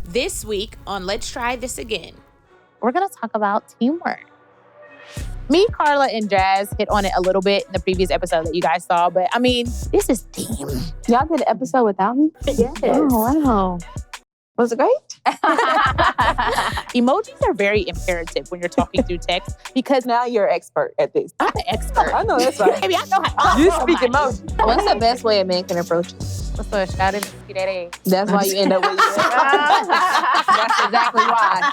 This week on Let's Try This Again, we're going to talk about teamwork. Me, Carla, and Jazz hit on it a little bit in the previous episode that you guys saw, but I mean, this is team. Y'all did an episode without me? Yes. Oh, wow. Was it great? Emojis are very imperative when you're talking through text because Now you're an expert at this. I'm an expert. I know that's right. Maybe I know how You speak emoji. What's the best way a man can approach you? What's the shout it? Get that ass. That's why you end up with That's exactly why.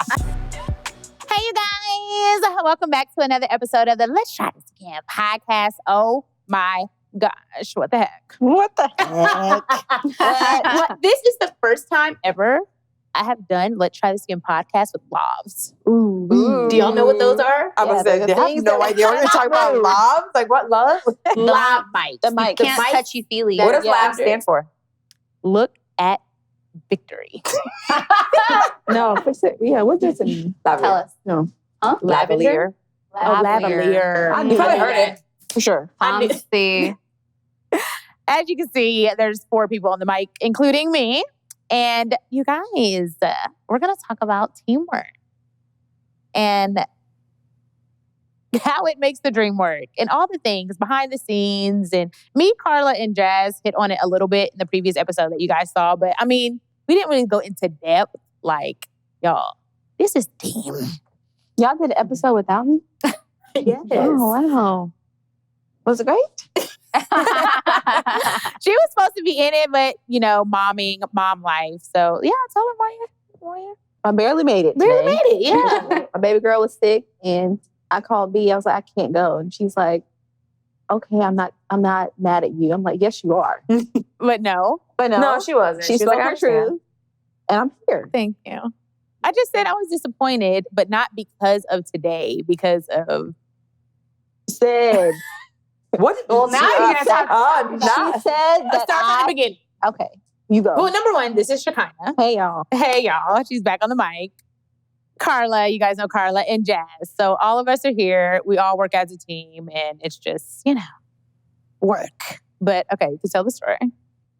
Hey, you guys. Welcome back to another episode of the Let's Try This Again podcast. Oh, my gosh. What the heck? What the heck? This is the first time ever I have done Let's Try This Again podcast with lavs. Ooh. Do y'all know what those are? I was saying, the I have things no that- idea what you're talking about. Love? Like what love? Lav mics. The mic. Can't touch you feely. What does Yeah. love stand for? Look at victory. No, fix it. Yeah, what does it mean? Tell us. No. Huh? Lavalier. Oh, lavalier. I knew Probably that. heard it. For sure. Honesty. As you can see, there's 4 people on the mic, including me. And you guys, we're going to talk about teamwork and how it makes the dream work and all the things behind the scenes. And me, Carla, and Jazz hit on it a little bit in the previous episode that you guys saw. But I mean, we didn't really go into depth. Like, y'all, this is team. Y'all did an episode without me? Yes. Oh, wow. Was it great? She was supposed to be in it, but, you know, mom life. So, yeah, tell her why you. I barely made it. Barely today. made it, yeah. My baby girl was sick and I called B. I was like, I can't go. And she's like, okay, I'm not mad at you. I'm like, yes, you are. But no. But no, she wasn't. she spoke her truth. And I'm here. Thank you. I just said I was disappointed, but not because of today, because of... Said. What? Well, now you're going to talk. She said Let's that start from the beginning. Okay, you go. Well, number 1, this is Shekinah. Hey, y'all. Hey, y'all. She's back on the mic. Carla, you guys know Carla, and Jazz. So all of us are here. We all work as a team, and it's just, work. But, okay, to tell the story.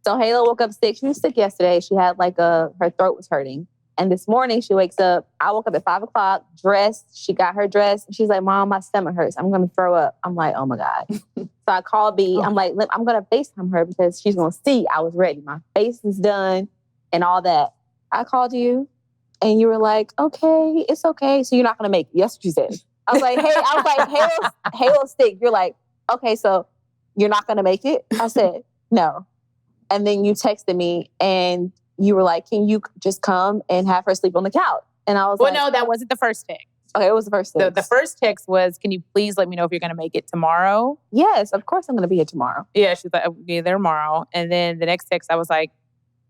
So Halo woke up sick. She was sick yesterday. She had her throat was hurting. And this morning she wakes up. I woke up at 5 o'clock, dressed. She got her dress. She's like, Mom, my stomach hurts. I'm going to throw up. I'm like, oh my God. So I called B. I'm like, I'm going to FaceTime her because she's going to see I was ready. My face is done and all that. I called you and you were like, okay, it's okay. So you're not going to make it. That's what you said. I was like, Halo's sick. You're like, okay, so you're not going to make it? I said, no. And then you texted me and you were like, can you just come and have her sleep on the couch? And I was Well, like... no, that wasn't the first text. Okay, it was the first text. The first text was, can you please let me know if you're going to make it tomorrow? Yes, of course I'm going to be here tomorrow. Yeah, she's like, I'll be there tomorrow. And then the next text, I was like,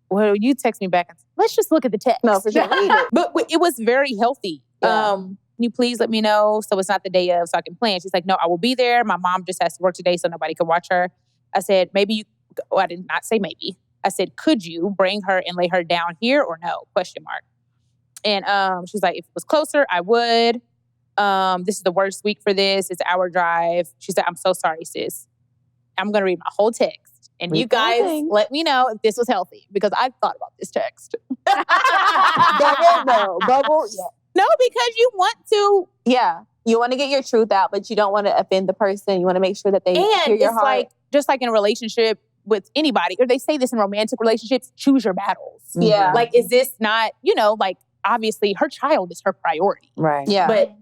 well, you text me back and said, let's just look at the text. No, for sure. Read it. But it was very healthy. Yeah. Can you please let me know so it's not the day of so I can plan? She's like, no, I will be there. My mom just has to work today so nobody can watch her. I said, maybe you... Well, I did not say maybe. I said, could you bring her and lay her down here or no? ? And she's like, if it was closer, I would. This is the worst week for this. It's an hour drive. She said, I'm so sorry, sis. I'm going to read my whole text. And you guys let me know if this was healthy because I thought about this text. Bubble. Yeah. No, because you want to. Yeah. You want to get your truth out, but you don't want to offend the person. You want to make sure that they hear And your it's heart. like, just like in a relationship with anybody, or they say this in romantic relationships, choose your battles. Yeah. Like, is this not, obviously her child is her priority. Right. Yeah. But,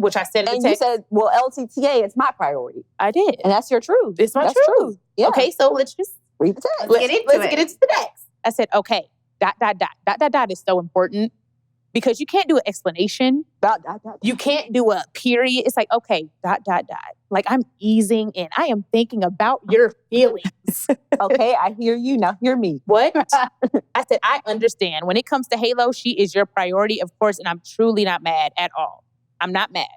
which I said in the and you text. said, well, LTTA is my priority. I did. And that's your truth. It's my That's truth. true. Yeah. Okay, so let's just Read the text. Let's get into the text. I said, okay, ... is so important because you can't do an explanation. Dot. You can't do a period. It's like, okay, ... Like I'm easing in. I am thinking about your feelings. Okay, I hear you. Now hear me. What? I said, I understand. When it comes to Halo, she is your priority, of course, and I'm truly not mad at all. I'm not mad,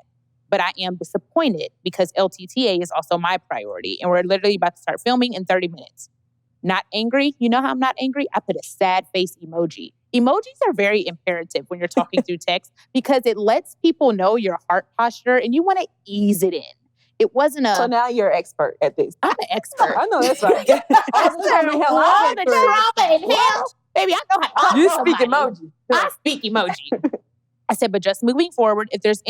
but I am disappointed because LTTA is also my priority, and we're literally about to start filming in 30 minutes. Not angry. You know how I'm not angry? I put a sad face emoji. Emojis are very imperative when you're talking through text because it lets people know your heart posture and you want to ease it in. It wasn't a... So now you're an expert at this. I'm an expert. I know that's right. All the trauma in hell. Baby, I know how to You talk to speak somebody. emoji. I speak emoji. I said, but just moving forward, just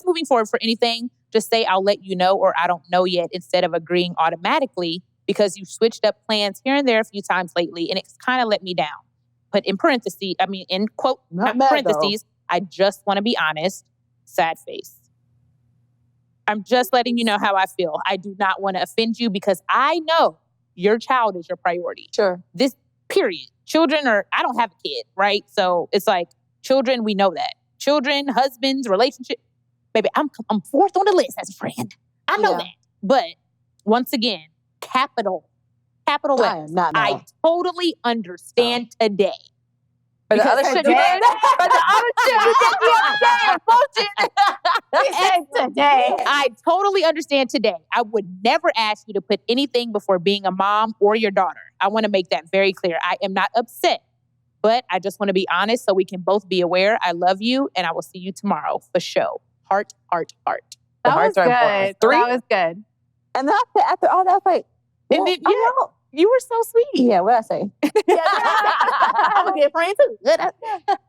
moving forward for anything, just say, I'll let you know, or I don't know yet, instead of agreeing automatically, because you've switched up plans here and there a few times lately, and it's kind of let me down. But in parentheses, in quote, Not mad, parentheses, I just want to be honest, sad face. I'm just letting you know how I feel. I do not want to offend you because I know your child is your priority. Sure. This period. I don't have a kid, right? So it's like, children, we know that. Children, husbands, relationship. Baby, I'm fourth on the list as a friend. I know that. But once again, capital letters. I totally understand today. But the other shit you did. But the other shit you did the other day. Bullshit. Today. I totally understand today. I would never ask you to put anything before being a mom or your daughter. I want to make that very clear. I am not upset, but I just want to be honest so we can both be aware. I love you, and I will see you tomorrow for show. Heart, heart, heart. The That was hearts are important. good. 3? That was good. And then after all that, I was like, And well, then, I know. you were so sweet. Yeah, what I say? I'm a good friend too.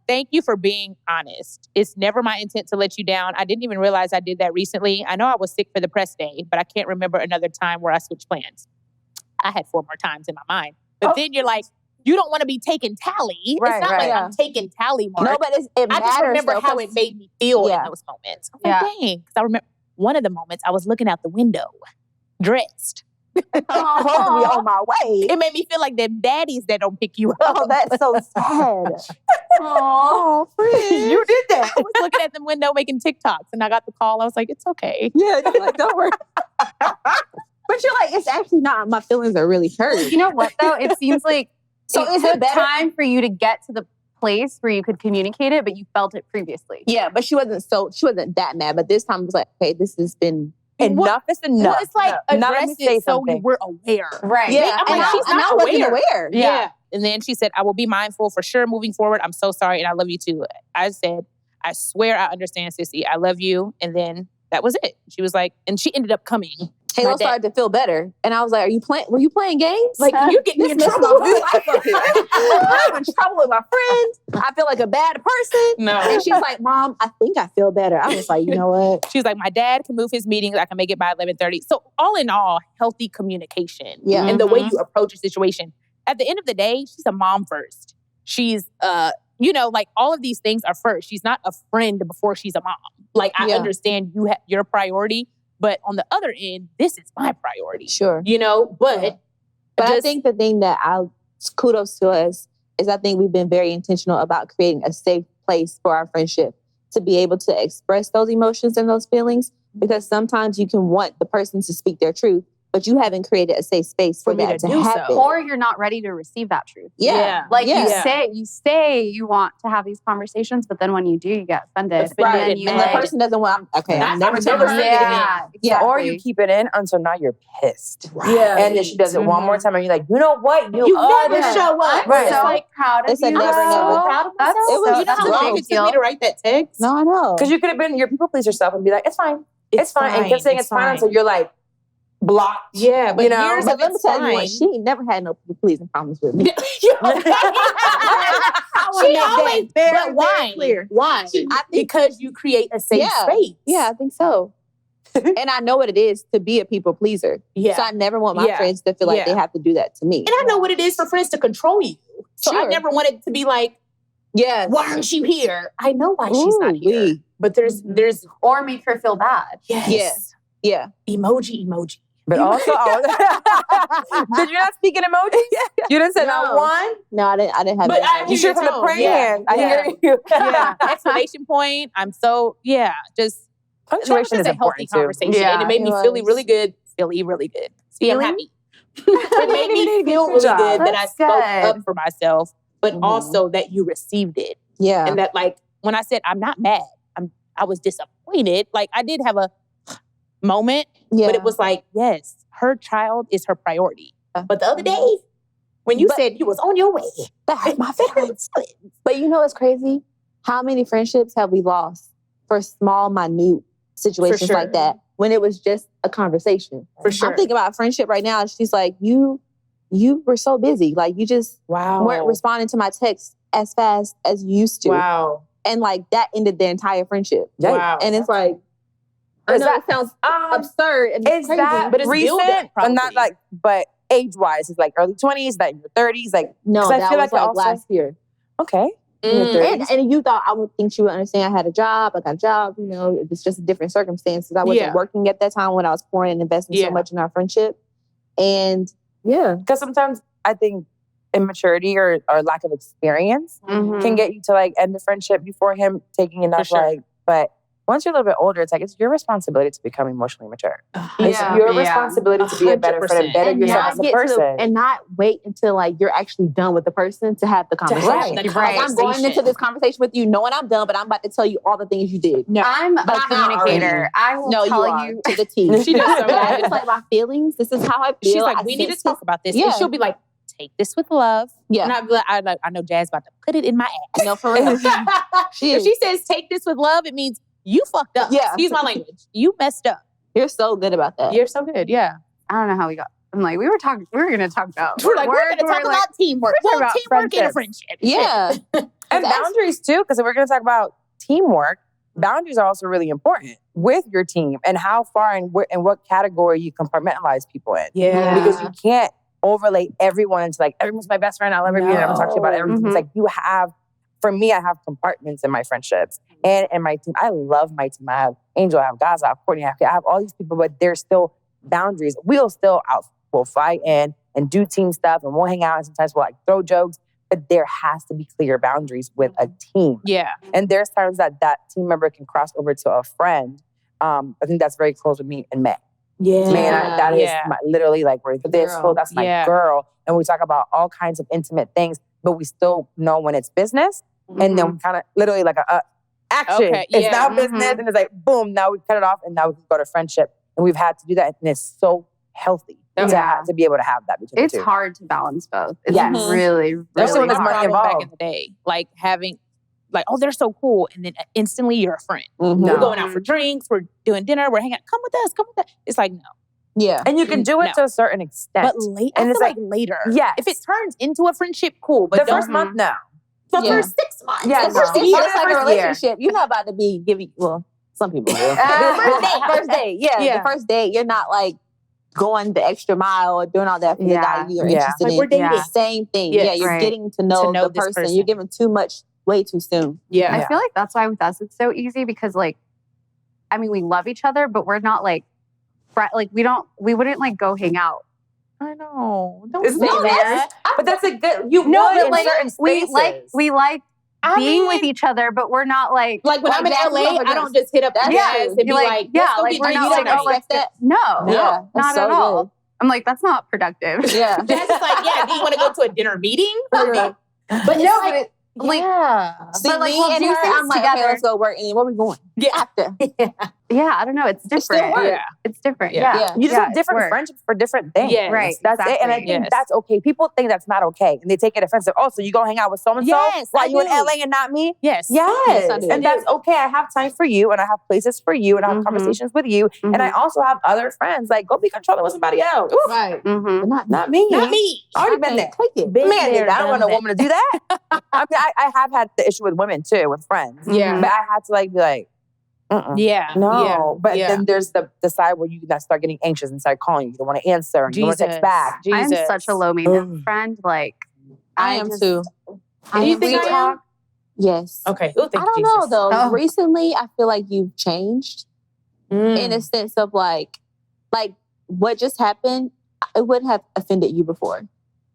Thank you for being honest. It's never my intent to let you down. I didn't even realize I did that recently. I know I was sick for the press day, but I can't remember another time where I switched plans. I had 4 more times in my mind. But then you're like, you don't want to be taking tally. Right, it's not right. like I'm taking tally marks. No, but it matters. I just remember though, how it made me feel in those moments. I'm like, dang. Because I remember one of the moments I was looking out the window, dressed. supposed to be on my way. It made me feel like them daddies that don't pick you up. Oh, that's so sad. Oh, You did that. I was looking at the window making TikToks, and I got the call. I was like, it's okay. Yeah, you're like, don't worry. But you're like, it's actually not. My feelings are really hurt. You know what though? It seems like So it is it took better? time for you to get to the place where you could communicate it, but you felt it previously. Yeah, but she wasn't that mad. But this time it was like, okay, this has been Enough is enough. Well, it's like Now let me address say it so something. we're aware. Right. yeah. I'm like, she's and not I wasn't aware. aware. Yeah. And then she said, I will be mindful for sure moving forward. I'm so sorry and I love you too. I said, I swear I understand, sissy. I love you. And then that was it. She was like, and she ended up coming. Halo started to feel better. And I was like, were you playing games? Like, you're getting me in This is trouble. my life up here. I'm in trouble with my friends. I feel like a bad person. No. And she's like, Mom, I think I feel better. I was like, you know what? She was like, my dad can move his meetings. I can make it by 11:30. So all in all, healthy communication. Yeah. And the way you approach a situation. At the end of the day, she's a mom first. She's, like all of these things are first. She's not a friend before she's a mom. Like, I understand you have your priority. But on the other end, this is my priority. Sure. But I think the thing that kudos to us is I think we've been very intentional about creating a safe place for our friendship to be able to express those emotions and those feelings. Because sometimes you can want the person to speak their truth, but you haven't created a safe space for that to do so. happen. Or you're not ready to receive that truth. Yeah. Like Yeah. you say you want to have these conversations, but then when you do, you get offended. Right. And then you And the person doesn't want, okay, I'm never never telling saying you it again. again. Yeah. Or you keep it in until now you're pissed. Yeah. And then she does it one more time and you're like, you know what? You never yeah. show up. I'm Right. so Like, proud of It's a you. never, I'm never. so proud of That's myself. It was so, You know that's how a long big it took me deal. to write that text? No, I know. Because you could have been your people pleaser self and be like, it's fine. It's fine. And kept saying it's fine until fine. you're like blocked. Yeah, but You know? years But of let me it's tell you what, fine. she ain't never had no people pleasing problems with me. She always, but why? clear. Why? I think Because you create a safe space. Yeah, I think so. And I know what it is to be a people pleaser. Yeah. So I never want my Yeah. friends to feel like they have to do that to me. And I know what it is for friends to control you. So I Sure. never wanted to be like, Yes. why aren't you here? I know why she's not here. Ooh-wee. But there's Or make her feel bad. yes. Yeah. Emoji. But also, did you not speak in emojis? You didn't say not No. one? No, I didn't have But that. I You should have your the tone. praying Yeah. hands. I Yeah. hear you. Yeah. Exclamation point. I'm so, just Punctuation is a healthy important too. conversation. Yeah, and it made me it feel was. really good. Really good. See, I'm Feeling? happy. It made me feel really job. good that I That's spoke good. up for myself, but Mhm. also that you received it. Yeah. And that, like, when I said I'm not mad, I was disappointed. Like, I did have a moment, Yeah. but it was like, yes, her child is her priority. But the other Mm-hmm. day, when you said you was on your way, that hurt my feelings. But you know what's crazy? How many friendships have we lost for small, minute situations sure. like that when it was just a conversation? for sure. I'm thinking about friendship right now. And she's like, you you were so busy. Like, you just Wow. weren't responding to my texts as fast as you used to. Wow. And like, that ended the entire friendship. Wow. And it's like, I know it sounds absurd and Is crazy. that but it's recent? build-up, But not probably. like, but age-wise, it's like early 20s, like your 30s, like, no, 'cause I that feel was like like also- last year. okay. And you thought I would think she would understand I had a job. I got a job, you know, it's just different circumstances. I wasn't working at that time when I was pouring and investing so much in our friendship. And Because sometimes I think immaturity or lack of experience can get you to like end the friendship before him taking enough like, but once you're a little bit older, it's like it's your responsibility to become emotionally mature. It's your responsibility to be a better friend and better yourself as a person. and not wait until like you're actually done with the person to have the conversation. Right. Like, I'm going into this conversation with you knowing I'm done, but I'm about to tell you all the things you did. No. I'm a communicator. I will tell you. To the T. She does so good. It's like my feelings. This is how I feel. She's like, I we need to sense talk this. about this. Yeah. And she'll be like, take this with love. Yeah. And I'll be like, I know Jazz about to put it in my ass. No, for real. If she says take this with love, it means you fucked up. Yeah. Excuse my language. You messed up. You're so good about that. You're so good. Yeah. I don't know how we got. I'm like, we were going to talk about. We're going to talk about teamwork. we're talking about Teamwork and a friendship. Yeah. And boundaries too, because if we're going to talk about teamwork, boundaries are also really important with your team and how far and what category you compartmentalize people in. Yeah. Because you can't overlay everyone into like, everyone's my best friend, I'll ever be, and I'm going to talk to you about everything. It's like you have, for me, I have compartments in my friendships and in my team. I love my team. I have Angel, I have Gaza, I have Courtney, I have all these people, but there's still boundaries. We'll fight in and do team stuff and we'll hang out and sometimes we'll like throw jokes, but there has to be clear boundaries with a team. Yeah. And there's times that team member can cross over to a friend. I think that's very close with me and May. Yeah. Man, that is literally like, we're this close, that's my girl. And we talk about all kinds of intimate things, but we still know when it's business. And then we kind of literally like a action. Okay, It's now business and it's like, boom, now we cut it off and now we can go to friendship. And we've had to do that and it's so healthy to be able to have that between It's the two. hard to balance both. It's Yes. really, Especially That's when my there's money problem back in involved. the day. Like having, like, oh, they're so cool. And then instantly you're a friend. Mhm. We're going out for drinks. We're doing dinner. We're hanging out. Come with us. Come with us. It's like, no. Yeah. And you can do it No. to a certain extent. But late, And I it's feel like, like later. yes. If it turns into a friendship, cool. But the first month, no. the Yeah. first 6 months. Yeah, The first no. year, Or it's the like a first year. relationship. You're not about to be giving, well, some people do. First date. Yeah. Yeah. The first date, you're not like going the extra mile or doing all that for the guy you're interested Like, in. we're dating. Yeah. Same thing. Yes. Yeah, you're Right. getting to know the this person. You're giving too much way too soon. Yeah. I feel like that's why with us it's so easy because like, I mean, we love each other, but we're not like, we wouldn't like go hang out. I know. Isn't say that that. But that's a good, you No, would but in like certain spaces. we like I being mean, with each other, but we're not like like when Like, I'm in that's LA, what I don't just hit up That's Jazz true. and be You're like, yeah, let's go like get we're drinks not like, tonight. oh, let's that. no, Yeah, that's not so at all. good. I'm like, that's not productive. Yeah. Jazz is like, yeah, do you want to go to a dinner meeting? For real. But No, it's but like, See, But, like, me we'll and do her, things I'm like, together. okay, let's go work. And then where we going? Yeah. After. yeah, I don't know. It's It still different. works. Yeah. It's different. Yeah. Yeah. You just Yeah, have it's different work. friendships for different things. Yes. Right. That's it. And I exactly. think that's okay. People think that's not okay. And they take it offensive. Oh, so you go hang out with so-and-so? Yes, Why I you in do. LA and not me? Yes. Yes. I do. And that's okay. I have time for you and I have places for you and I have Mhm. conversations with you. And I also have other friends. Like, go be controlling with somebody else. Right. Mhm. But not Not me. Not me. I already been there. Take it. Been Man, there, I don't want done a woman to do that. I mean, I have had the issue with women too, with friends. Yeah. But I had to like be like, Yeah. no. Yeah. But Yeah. then there's the side where you start getting anxious and start calling. You don't want to answer. And you don't want to text back. I'm Jesus. such a low maintenance friend. Like I am just- too. Do you think we I am? Yes. Okay. Oh, thank I don't you, know Jesus. though. Oh. Recently, I feel like you've changed in a sense of like what just happened. It wouldn't have offended you before.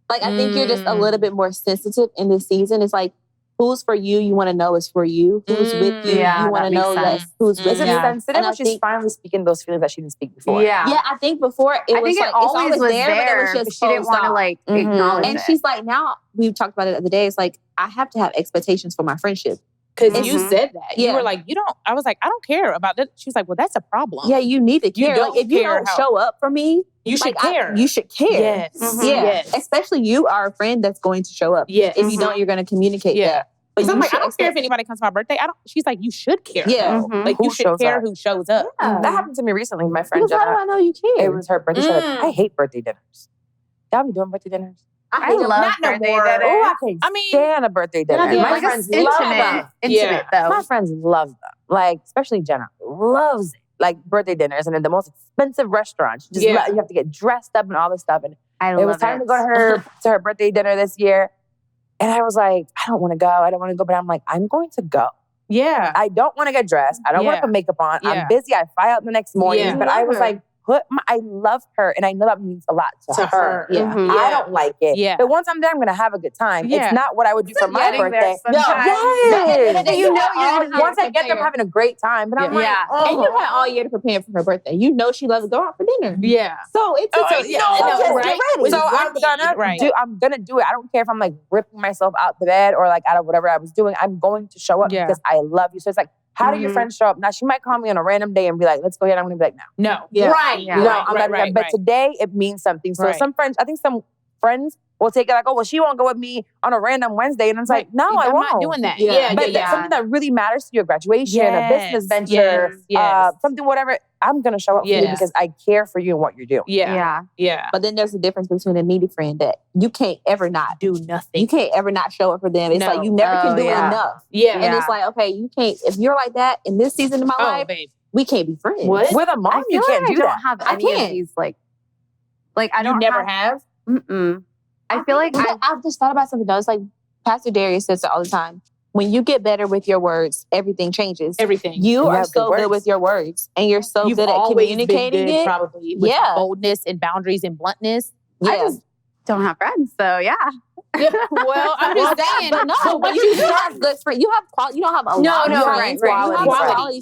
Like I think you're just a little bit more sensitive in this season. It's like who's for you, you want to know is for you. Who's with you, Yeah, you want to that makes know that sense. who's with Is it you. sensitive And or I she's think- finally speaking those feelings that she didn't speak before? Yeah. Yeah, I think before it I was think like it always was there, but it was but just she didn't closed want to off. like Mhm. acknowledge And it. she's like, now we talked about it the other day. It's like I have to have expectations for my friendship. Because you Mhm. said that. You Yeah. were like, you don't. I was like, I don't care about that. She was like, well, that's a problem. Yeah, you need to You care. don't Like, if you care don't how- show up for me, You should like, care. you should care. Yes. Mhm. Yeah, Yes. especially you are a friend that's going to show up. Yes. If you don't, you're going to communicate Yeah. that. But Because I'm you like, I should don't care if expect- anybody comes to my birthday. I don't. She's like, you should care. Yeah. Mhm. Like Who you should shows care up? who shows up. Yeah. That happened to me recently. My friend Because how do Jenna, I know you care? it was her birthday. She said, Mm. I hate birthday dinners. Y'all be doing birthday dinners? I love not no birthday more. dinner. Oh, I can't stand a birthday dinner. Yeah, My like friends it's love intimate. them. Intimate though. My friends love them. Like, especially Jenna loves it. Like birthday dinners and then the most expensive restaurants. You have to get dressed up and all this stuff. And it was time to go to her birthday dinner this year. And I was like, I don't want to go. But I'm like, I'm going to go. Yeah. I don't want to get dressed. I don't want to put makeup on. Yeah. I'm busy. I fly out the next morning. Yeah. But I was like, I love her. And I know that means a lot to her. Yeah. I don't like it. Yeah. But once I'm there, I'm going to have a good time. Yeah. It's not what I would do for my birthday. Yes. You know you're gonna have Once a I get there, I'm having a great time. But I'm like, And you had all year to prepare for her birthday. You know she loves to go out for dinner. Yeah. So it's right. ready. I'm gonna do it. I don't care if I'm like ripping myself out the bed or like out of whatever I was doing. I'm going to show up because I love you. So it's like, how do your friends show up? Now she might call me on a random day and be like, let's go ahead. I'm gonna be like, no. Right. Yeah. No, I'm not doing that. But today it means something. So some friends, I think some friends will take it like, oh, well, she won't go with me on a random Wednesday. And it's like, no, I won't. I'm not doing that. But something that really matters to you, a graduation, a business venture, something, whatever, I'm going to show up for you because I care for you and what you're doing. Yeah. But then there's a difference between a needy friend that you can't ever not do nothing. You can't ever not show up for them. It's like you never can do enough. And it's like, okay, you can't, if you're like that in this season of my life, we can't be friends. With a mom, you can't do that. I don't have any of these like I don't never have? Mm-mm. I feel like I've just thought about something though. It's like Pastor Darius says it all the time. When you get better with your words, everything changes. Everything. You are so good with your words, and you're so You've good at always communicating been good, it. probably with boldness and boundaries and bluntness. I just don't have friends, so yeah. Well, I'm just saying. But no, but you have good friends. You have quality. You don't have a lot of friends. right. You have a quality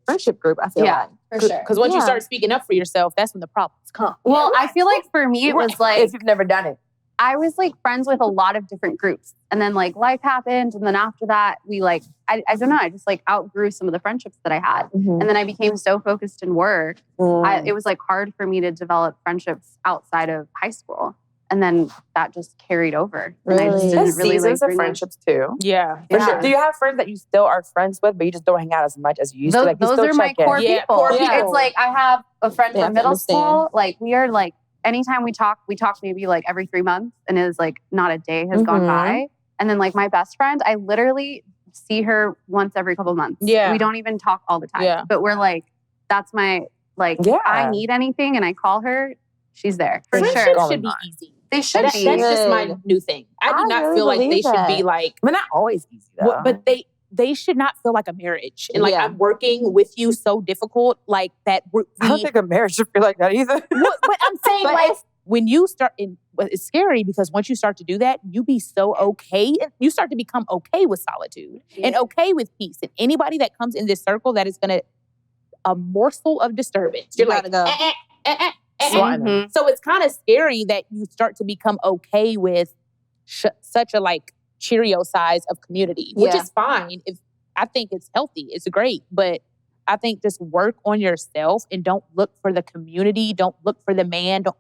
friendship group. I feel like. For sure. Because once you start speaking up for yourself, that's when the problems come. Well, I feel like for me, it was like if you've never done it. I was like friends with a lot of different groups. And then like life happened. And then after that, we like, I don't know, I just like outgrew some of the friendships that I had. And then I became so focused in work. It was like hard for me to develop friendships outside of high school. And then that just carried over. And I just didn't really seasons like of friendships too. Yeah. For sure. Do you have friends that you still are friends with, but you just don't hang out as much as you used to? Like, those are my core people. It's like I have a friend from middle school. Like we are like, anytime we talk maybe like every 3 months, and it is like not a day has gone by. And then like my best friend, I literally see her once every couple of months. Yeah. We don't even talk all the time. Yeah. But we're like, that's my, like, if I need anything and I call her, she's there. For sure. Friendships should be easy. They should be. That's just my new thing. I do not feel like they should be like, but not always easy though. But they should not feel like a marriage. And like I'm working with you so difficult, like that. I don't think a marriage should feel like that either. But I'm saying like when you start, it's scary because once you start to do that, you be so okay. You start to become okay with solitude and okay with peace. And anybody that comes in this circle that is going to, a morsel of disturbance, you're like, go. So it's kind of scary that you start to become okay with such a like Cheerio size of community, which is fine. If I think it's healthy, it's great. But I think just work on yourself and don't look for the community. Don't look for the man. Don't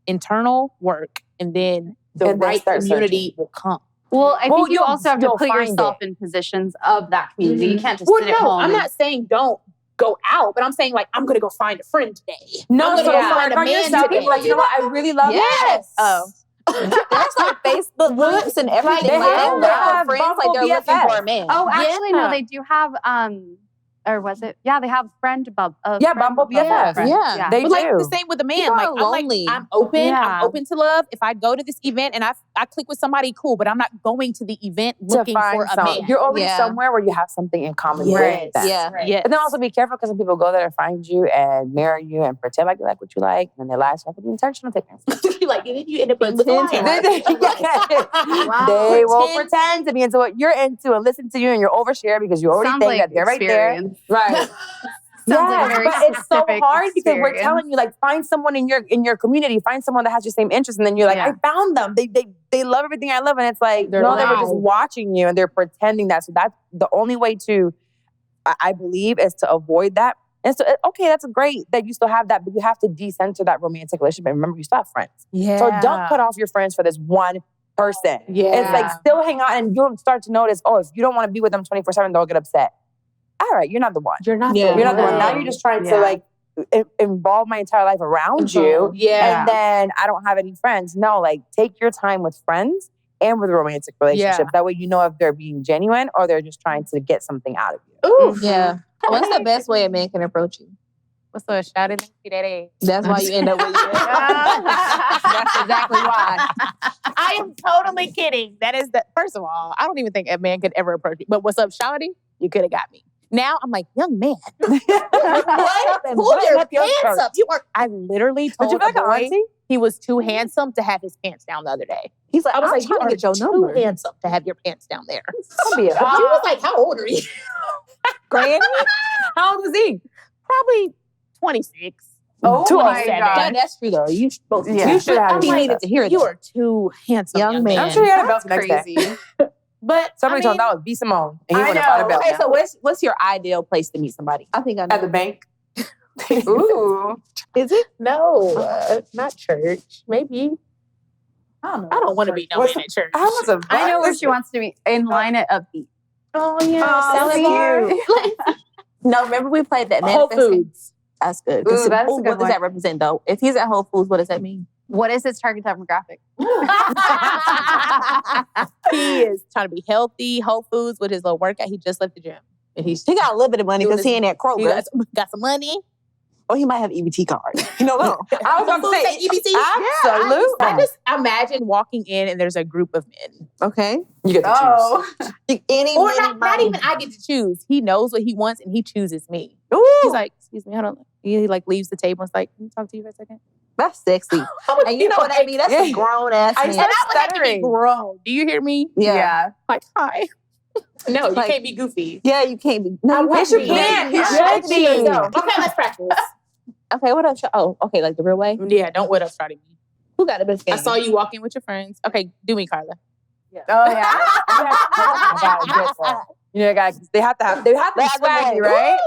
internal work, and then the right community will come. Well, I think you also have to put yourself in positions of that community. You can't just sit at home. I'm not saying don't go out, but I'm saying like I'm gonna go find a friend today. No, I'm gonna go find a man today. Like, you know what? I really love Yes. Oh. There's like Facebook groups and everything. They have friends like they're looking BFF. for a man. Oh, actually, no, they do have, or was it? Yeah, they have Bumble BFF. Yeah. They but do. like the same with a man. People like are lonely. I'm open. I'm open to love. If I go to this event and I click with somebody, cool. But I'm not going to the event looking for a man. You're already somewhere where you have something in common with them. Yes. And then also be careful because some people go there and find you and marry you and pretend like you like what you like, and then they lie, so have to be intentional. You like it, you end up being with a liar. They will pretend to be into what you're into and listen to you, and you're overshare because you already think that they're right there. Right. But it's so hard because we're telling you, like, find someone in your community, find someone that has your same interests, and then you're like, I found them. They love everything I love, and it's like, they were just watching you and they're pretending that. So that's the only way to, I believe, is to avoid that. And so, okay, that's great that you still have that, but you have to decenter that romantic relationship. And remember, you still have friends. Yeah. So don't cut off your friends for this one person. Yeah. It's like, still hang on, and you'll start to notice, if you don't want to be with them 24/7, they'll get upset. All right, you're not the one. You're not You're not the one. Now you're just trying to like involve my entire life around you. Yeah. And then I don't have any friends. No, like take your time with friends and with romantic relationships. That way you know if they're being genuine or they're just trying to get something out of you. Ooh. Yeah. What's the best way a man can approach you? What's the shout it? That's why you end up with you. That's exactly why. I am totally kidding. That is first of all, I don't even think a man could ever approach me. But what's up, shawty? You could have got me. Now I'm like, young man. What? Pull your pants up. I literally told a boy he was too handsome to have his pants down the other day. He's like, I was I'm like, you trying to get your are too number. handsome to have your pants down there. You was like, how old are you? Granny? How old was he? Probably 26. Oh Too my old. God. That's true though. You both. You should have. He needed to hear You that. are too handsome, Young man. I'm sure you had a belt That's the next day. crazy. But Somebody told him that was b.simone. And he went and bought a belt. Okay, so what's your ideal place to meet somebody? I think I know. At the bank. Ooh. Is it? no, not church. Maybe. I don't know. I don't want to be no man at church. I was a I know where she wants to be. In line at Upbeat. Oh yeah, Oh, salad cute. bar. No, remember we played that Whole manifest game? Foods. That's good. Ooh, that's a what good does one. that represent though? If he's at Whole Foods, what does that mean? What is his target demographic? He is trying to be healthy, Whole Foods with his little workout. He just left the gym. And He got a little bit of money because he ain't at he Kroger. got some money. Or he might have EBT card. You know what? I was about to say, EBT. absolutely. I just imagine walking in and there's a group of men. Okay. You get to choose. Any Or not even I get to choose. He knows what he wants and he chooses me. Ooh, He's like, excuse me, hold on. He like leaves the table and is like, can we talk to you for a second? that's sexy. And you know what I mean? That's a grown ass I man. said And I would have to be stuttering. grown. Do you hear me? Yeah. Like, hi. No, you Like- can't be goofy. Yeah, you can't be. No, Yes, you can. You should be. Okay, let's practice. Okay, what up? Oh, okay, like the real way. Yeah, don't what up, starting me. Who got the best game? I saw you walking with your friends. Okay, do me, Carla. Oh yeah. I gotta get that. You know, guys, they have to be swaggy, right?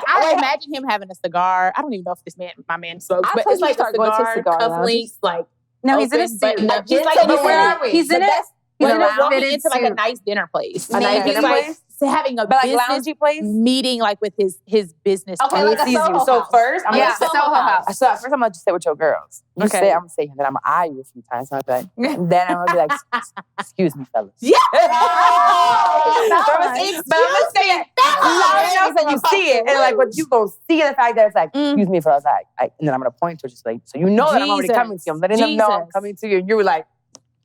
I imagine him having a cigar. I don't even know if my man smokes, but it's like a cigar, cufflinks, like No, he's in a open, but suit. no, he's like, But where are we? He's in it. He's in a walking fitted into like a suit. nice dinner place. A nice Maybe dinner like place? having a But like business loungy place? meeting, like with his business. Okay, partner. like a Sees you. Soho So house. first, I'm Yeah, gonna say, Soho House. so first I'm gonna just sit with your girls. You Okay. say, I'm gonna say, and then I'm gonna eye you a few times. So I'm like, and then I'm gonna be like, excuse me, fellas. Yeah. But I'm gonna say it loud enough so you see it, and like, but you gonna see the fact that it's like, excuse me, fellas. And then I'm gonna point towards you, like, so you know that I'm already Jesus. coming to you. I'm letting them know I'm Jesus. coming to you, and you were like,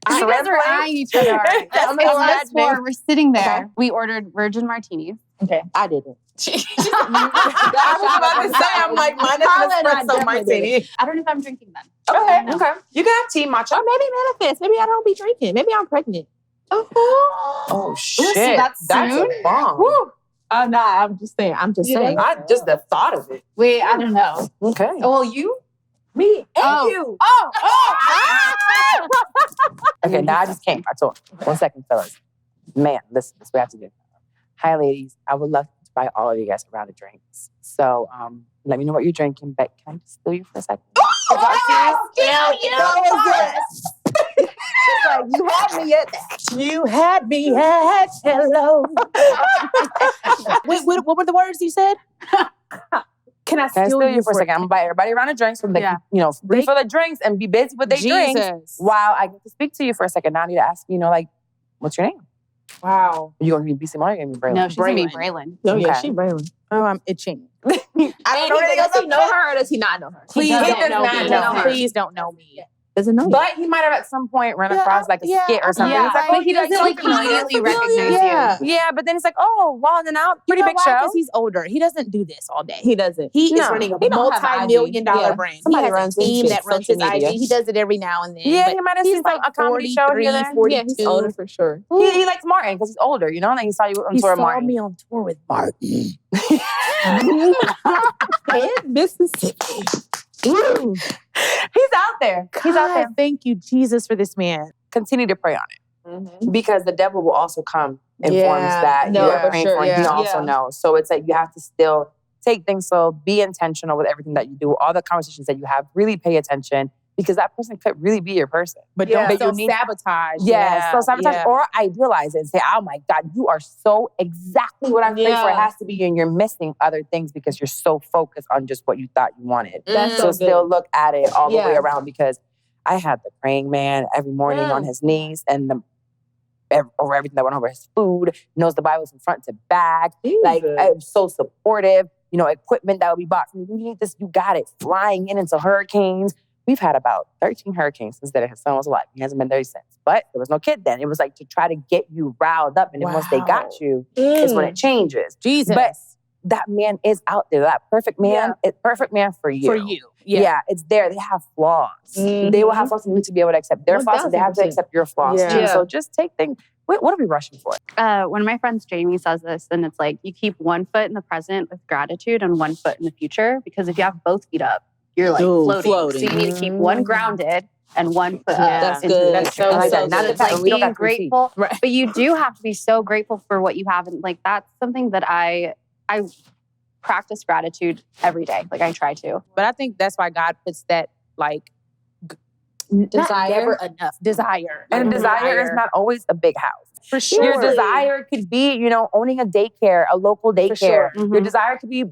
You guys are eyeing each other. Right? I'm It's us imagining. four. We're sitting there. Okay. We ordered virgin martinis. Okay, I didn't. I was about to say, I'm like, mine is Carla and I an espresso definitely martini. I don't know if I'm drinking then. Okay, No. okay. You can have tea, matcha. Or maybe manifest. Maybe I don't be drinking. Maybe I'm pregnant. Oh shit, Listen, that's a soon. bomb. Oh no, I'm just saying. Not just the thought of it. Wait, I don't know. Okay. Well, you? Me and Oh. you. Okay, now I just came. I told 1 second, fellas. Man, listen, this we have to do. Hi, ladies. I would love to buy all of you guys a round of drinks. So, let me know what you're drinking. But can I just steal you for a second? Like, you had me at that. You had me at hello. Wait, what were the words you said? Can I Can I steal you for a second? I'm gonna buy everybody a round of drinks so they Yeah. can, refill the drinks and be busy with their drinks Jesus. while I get to speak to you for a second. Now I need to ask you, like, what's your name? Wow. Are you gonna be b.simone or are you gonna be Braylon? No, she's gonna be Braylon. Braylon. Oh yeah, Okay. she Braylon. Oh, I'm itching. I don't know anything else. Does he know her or does he not know her? Please does don't know not me. know her. Please don't know me. Doesn't know. But he might have at some point run across like a skit or something. Yeah, He's like, but oh, he you doesn't like like immediately recognize Yeah. Yeah, but then it's like, oh, well, then out. Pretty big show. Because he's older. He doesn't do this all day. He doesn't. He is No, running a he don't have multi-million IG. dollar Yeah. brand. Somebody he has runs a team his that runs social his media. IG. He does it every now and then. Yeah, but he might have he's seen like a comedy show 43, here. There. 42. Yeah, he's older for sure. He likes Martin because he's older, Like he saw you on He tour saw with Martin. me on tour with Martin. In Mississippi. Ooh. He's out there. He's out there. God, thank you, Jesus, for this man. Continue to pray on it because the devil will also come in Yeah. forms that No, you're for praying sure, for. And he yeah. also Yeah. knows. So it's like you have to still take things slow, be intentional with everything that you do, all the conversations that you have. Really pay attention because that person could really be your person. But Yeah. don't But you need- self-sabotage. Yeah, self-sabotage, yeah. or idealize it and say, oh my God, you are so exactly what I prayed for. It has to be, and you're missing other things because you're so focused on just what you thought you wanted. That's So so still good. look at it all the way Yeah. around, because I had the praying man every morning on his knees and over everything that went over his food, knows the Bible from front to back. Like, I'm so supportive. You know, equipment that would be bought from you need this, you got it. Flying in into hurricanes. We've had about 13 hurricanes since that his son was alive. He hasn't been there since. But there was no kid then. It was like to try to get you riled up. And then once they got you, is when it changes. Jesus. But that man is out there. That perfect man, it's perfect man for you. For you. Yeah, it's there. They have flaws. They will have flaws, and you need to be able to accept their flaws, and they have to 1000%. accept your flaws too. Yeah. So just take things. What are we rushing for? One of my friends, Jamie, says this, and it's like you keep one foot in the present with gratitude and one foot in the future, because if you have both feet up, you're like floating. So you need to keep one grounded and one foot up That's into the good. future. So So good. it's like We don't being got 3 feet. grateful, Right. but you do have to be so grateful for what you have, and like that's something that I practice gratitude every day. Like I try to. But I think that's why God puts that like Desire? never enough desire. And Like, desire is not always a big house. for sure. Your desire could be, owning a daycare, a local daycare. sure. Mhm. Your desire could be,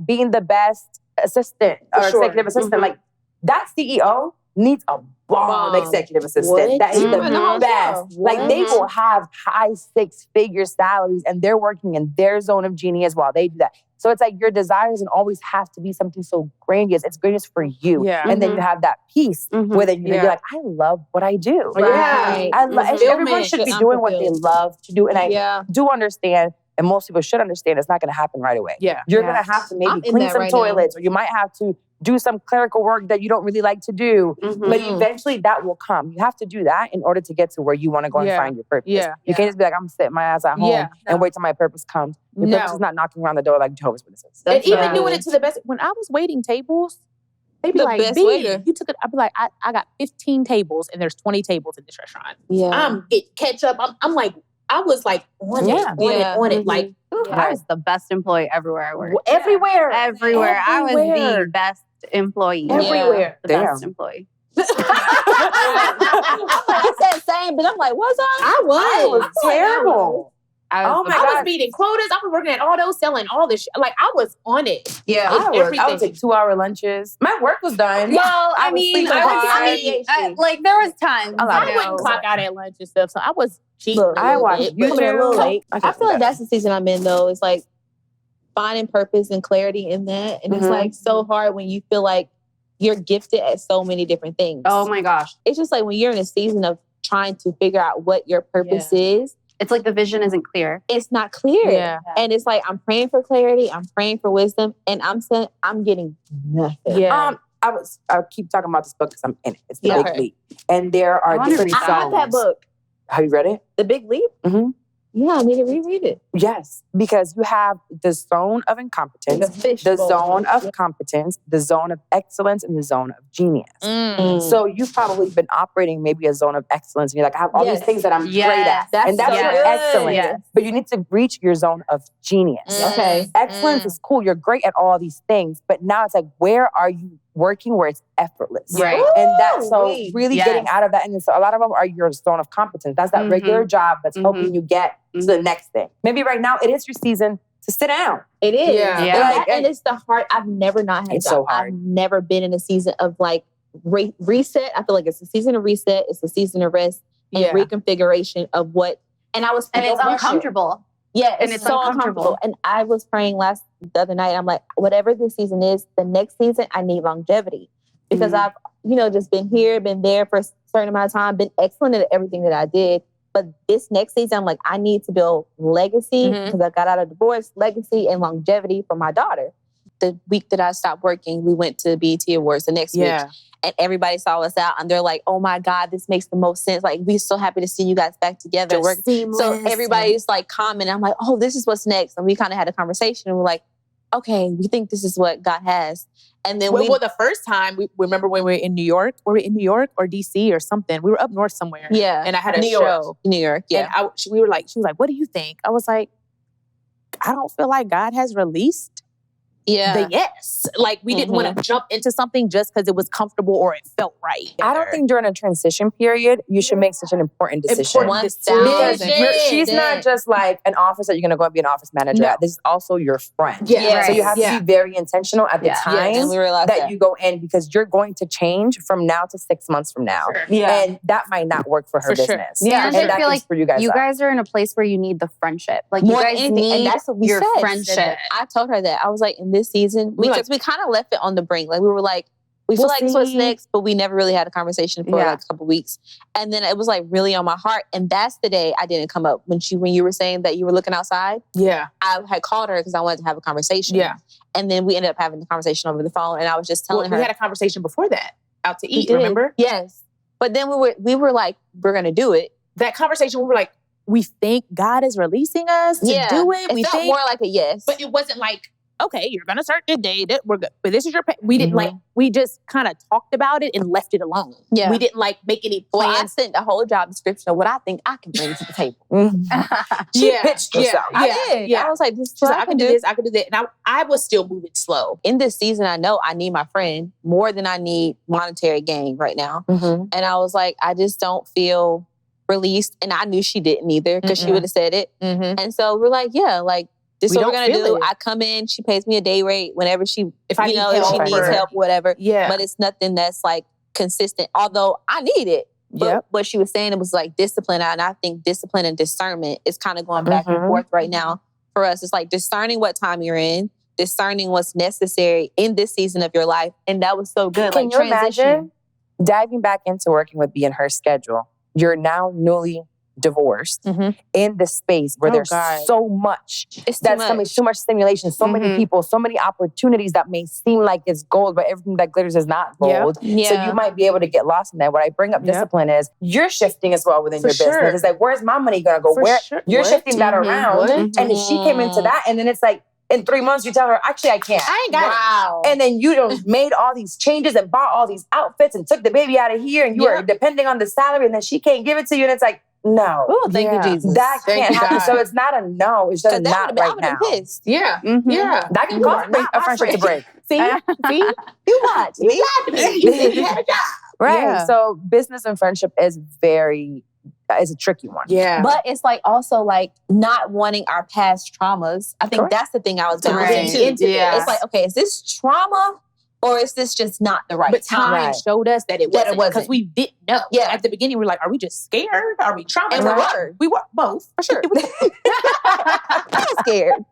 being the best assistant or sure. executive assistant. Like that CEO needs a bomb executive assistant. What? That is the Mhm. best. Like they will have high 6-figure salaries and they're working in their zone of genius while they do that. So it's like your desire doesn't always have to be something so grandiose. It's grandiose for you. Yeah. And then you have that peace Mhm. where then you're Yeah. like, I love what I do. Right. I love, Fulfillment. everyone should be doing what they love to do. And I do understand, and most people should understand, it's not going to happen right away. Yeah. You're Yeah. going to have to I'm maybe in clean that some right now. toilets, or you might have to do some clerical work that you don't really like to do. Mhm. But eventually that will come. You have to do that in order to get to where you want to go and Yeah. find your purpose. Yeah. You can't just be like, I'm sitting my ass at home Yeah. and wait till my purpose comes. Your purpose No. is not knocking around the door like Jehovah's Witnesses. And even right. doing it to the best. When I was waiting tables, they'd be The like, best B, waiter. you took it. I'd be like, I got 15 tables and there's 20 tables in this restaurant. Yeah. It catch up. I'm like, I was like on Yeah. on it. Like I was the best employee everywhere I worked. everywhere. Everywhere. I was Everywhere. the best employee. Everywhere. The Damn. best employee. I said same, but I'm like, was I? I was. Terrible. I was Oh the my I God. was meeting quotas. I was working at all those, selling all this shit. Like I was on it. Yeah. I would take 2-hour lunches. My work was done. Well, I I was mean, sleeping hard. like there was times. A lot I of wouldn't clock out at lunch and stuff. So I was cheating. Look, a I little watched bit, but- Coming in a little YouTube. late. I I can't feel do like that. that's the season I'm in though. It's like finding purpose and clarity in that. And it's Mhm. like so hard when you feel like you're gifted at so many different things. Oh my gosh. It's just like when you're in a season of trying to figure out what your purpose is, It's like the vision isn't clear. it's not clear. Yeah. And it's like I'm praying for clarity, I'm praying for wisdom, and I'm saying I'm getting nothing. Yeah. I keep talking about this book because I'm in it. It's the Yeah. Big Leap. And there I are wanna different read I that. zones. got that book, Have you read it? The Big Leap. Mhm. Yeah, I need to reread it. Yes, because you have the zone of incompetence, the zone of competence, the zone of excellence, and the zone of genius. Mm. So you've probably been operating maybe a zone of excellence, and you're like, I have all Yes. these things that I'm Yes. great at, That's and that's so your good. excellence. Yes. But you need to reach your zone of genius. Mm. Okay. Excellence is cool. You're great at all these things, but now it's like, where are you working where it's effortless? Right. And that's so Ooh-wee. really Yes. getting out of that. And so a lot of them are your zone of competence. That's that Mhm. regular job that's helping Mhm. you get to the next thing. Maybe right now it is your season to sit down. It is. Yeah. Yeah. And, Like, and it's the hard. I've never not had It's a so job. hard. I've never been in a season of like reset. I feel like it's a season of reset. It's a season of rest and Yeah. reconfiguration of what. And I was And it's feeling pressure. uncomfortable. Yeah, And it's it's so uncomfortable. uncomfortable. And I was praying the other night. I'm like, whatever this season is, the next season I need longevity because I've just been here, been there for a certain amount of time, been excellent at everything that I did. But this next season, I'm like, I need to build legacy because I got out of divorce, legacy and longevity for my daughter. The week that I stopped working, we went to BET Awards the next week. And everybody saw us out and they're like, oh my God, this makes the most sense. Like, we're so happy to see you guys back together. So everybody's like commenting. I'm like, oh, this is what's next. And we kind of had a conversation and we're like, okay, we think this is what God has. And then Well, the first time, we remember when we were in New York? Were we in New York or DC or something? We were up north somewhere. yeah. And I had a New York. show. New York, yeah. And she was like, what do you think? I was like, I don't feel like God has released the yes. Like we didn't want to jump into something just because it was comfortable or it felt right. I don't think during a transition period, you should make such an important decision. Because she's not just like an office that you're going to go and be an office manager at. This is also your friend. Yeah. So you have to be very intentional at the time And we realized that you go in because you're going to change from now to 6 months from now. Yeah. And that might not work for her business. Yeah. And And I that feel can like screw you guys up. guys are in a place where you need the friendship. Like More you than guys anything, need and that's what we your said. friendship. I told her that. I was like, in this season, because we kind of left it on the brink. Like we were like, we feel like what's next, but we never really had a conversation for like a couple weeks. And then it was like really on my heart. And that's the day I didn't come up when you were saying that you were looking outside. Yeah. I had called her because I wanted to have a conversation. Yeah. And then we ended up having the conversation over the phone. And I was just telling her. We had a conversation before that, out to eat, remember? Yes. But then we were like, we're going to do it. That conversation, we were like, we think God is releasing us to do it. It felt more like a yes. But it wasn't like, okay, you're going to start the day. We're good. But this is your... We didn't like... We just kind of talked about it and left it alone. Yeah. We didn't like make any plans. Well, I sent the whole job description of what I think I can bring to the table. She pitched herself. I did. Yeah. I was like, this is I can do this. I can do that. And I was still moving slow. In this season, I know I need my friend more than I need monetary gain right now. And I was like, I just don't feel released. And I knew she didn't either because she would have said it. And so we're like, this is what we're going to do. I come in, she pays me a day rate whenever she, if she needs help, whatever. Yeah. But it's nothing that's like consistent, although I need it. But what she was saying, it was like discipline. And I think discipline and discernment is kind of going back and forth right now for us. It's like discerning what time you're in, discerning what's necessary in this season of your life. And that was so good. Can you imagine diving back into working with B and her schedule? You're now newly divorced in the space where there's so much. Too much stimulation, so many people, so many opportunities that may seem like it's gold, but everything that glitters is not gold. So you might be able to get lost in that. What I bring up discipline is you're shifting as well within your business. It's like, where's my money gonna go? You're shifting that around. And she came into that, and then it's like, in 3 months, you tell her, actually, I can't. I ain't got it. And then you done made all these changes and bought all these outfits and took the baby out of here, and you are depending on the salary, and then she can't give it to you, and it's like, no. Oh, thank you, Jesus. That can't happen. So it's not a no. It's just not right now. Pissed. Yeah. Yeah. That can cause a friendship to break. See? You watch. You had a job. Right. Yeah. So business and friendship is a tricky one. Yeah. But it's like also like not wanting our past traumas. I think that's the thing I was going into this. It's like, okay, is this trauma? Or is this just not the right time? But time showed us that it wasn't because we didn't know. Yeah. At the beginning, we were like, are we just scared? Are we traumatized? We were both, for sure. I was scared.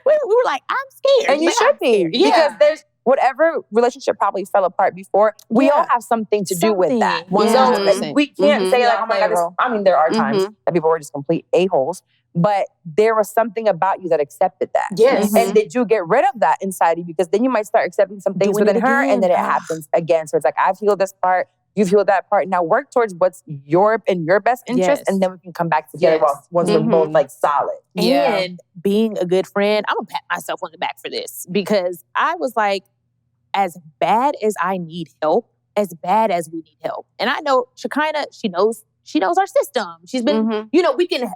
We were like, I'm scared. And you should be. Because there's whatever relationship probably fell apart before, we all have something to do with that. So we can't say like, oh my God, there are times that people were just complete a-holes. But there was something about you that accepted that. Yes. And did you get rid of that inside you? Because then you might start accepting some things within her and then it happens again. So it's like, I've healed this part, you've healed that part. Now work towards what's in your best interest and then we can come back together once we're both like solid. And being a good friend, I'm going to pat myself on the back for this because I was like, as bad as I need help, as bad as we need help. And I know Shekinah, she knows our system. She's been, we can...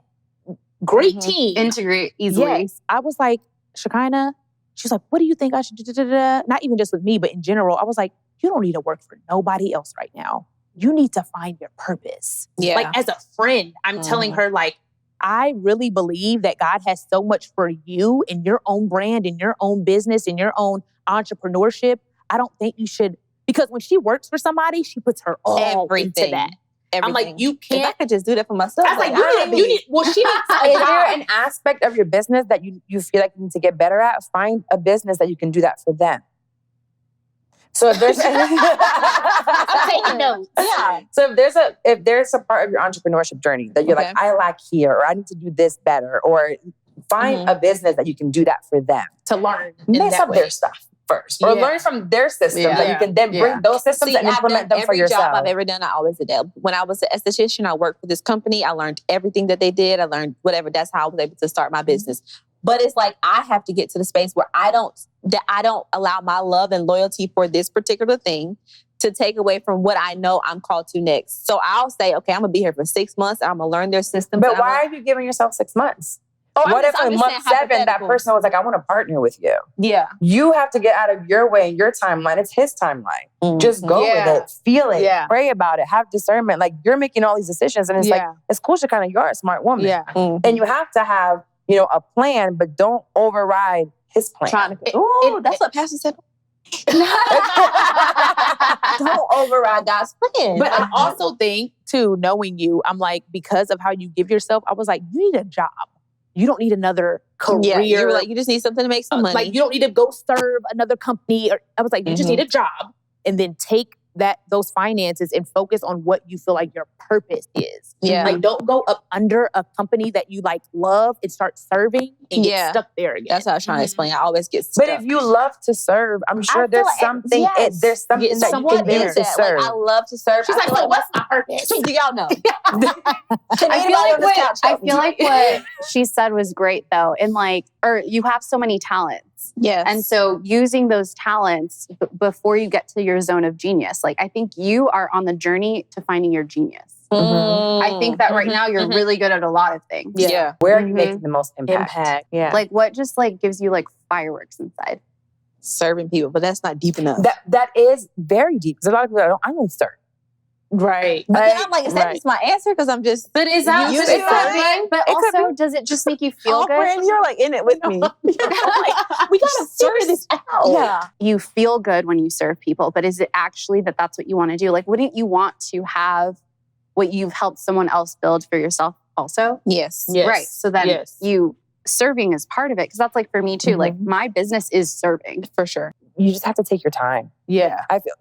Great team. Integrate easily. Yes. I was like, Shekinah, she's like, what do you think I should do? Not even just with me, but in general. I was like, you don't need to work for nobody else right now. You need to find your purpose. Yeah. Like as a friend, I'm telling her like, I really believe that God has so much for you in your own brand, in your own business, in your own entrepreneurship. I don't think you should, because when she works for somebody, she puts her all into that. Everything. I'm like, you can't. If I could just do that for myself. I was like, you need, well, she needs Is there an aspect of your business that you feel like you need to get better at? Find a business that you can do that for them. So if there's I'm taking notes. Yeah. So if there's a part of your entrepreneurship journey that you're like, I lack here, or I need to do this better, or find a business that you can do that for them. To learn. Mess up their stuff first. Or learn from their system that you can then bring those systems and implement them for yourself. Every job I've ever done, I always did that. When I was an esthetician, I worked for this company. I learned everything that they did. I learned whatever. That's how I was able to start my business. But it's like I have to get to the space where I don't allow my love and loyalty for this particular thing to take away from what I know I'm called to next. So I'll say, okay, I'm going to be here for 6 months. I'm going to learn their system. But why are you giving yourself 6 months? What if in month 7 that person was like, I want to partner with you? Yeah. You have to get out of your way and your timeline. It's his timeline. Mm-hmm. Just go with it. Feel it. Yeah. Pray about it. Have discernment. Like you're making all these decisions. And it's like, it's cool. You're a smart woman. Yeah. Mm-hmm. And you have to have, a plan, but don't override his plan. That's what Pastor said. Don't override God's plan. But I also think, too, knowing you, I'm like, because of how you give yourself, I was like, you need a job. You don't need another career. Yeah, you were like, you just need something to make some money. Like, you don't need to go serve another company. I was like, you just need a job and then take those finances and focus on what you feel like your purpose is. Yeah. Like, don't go up under a company that you like love and start serving and get stuck there again. That's what I was trying to explain. I always get stuck. But if you love to serve, I'm sure there's something that you can do to serve. Like, I love to serve. She's like, so what's my purpose? Do y'all know? I feel like what she said was great though. And you have so many talents. Yes. And so using those talents before you get to your zone of genius, I think you are on the journey to finding your genius. I think that right now you're really good at a lot of things. Yeah. Where are you making the most impact? Yeah. What just gives you fireworks inside? Serving people, but that's not deep enough. That is very deep. Because a lot of people I don't serve. Right. But then I'm like, is that just my answer? Because I'm just. But is that you serving? But also, does it just make you feel good? And you're in it with me. We gotta figure this out. Yeah. You feel good when you serve people, but is it actually that's what you want to do? Wouldn't you want to have what you've helped someone else build for yourself also? Yes. Right. So then serving is part of it. Because that's for me too. My business is serving. For sure. You just have to take your time. Yeah. I feel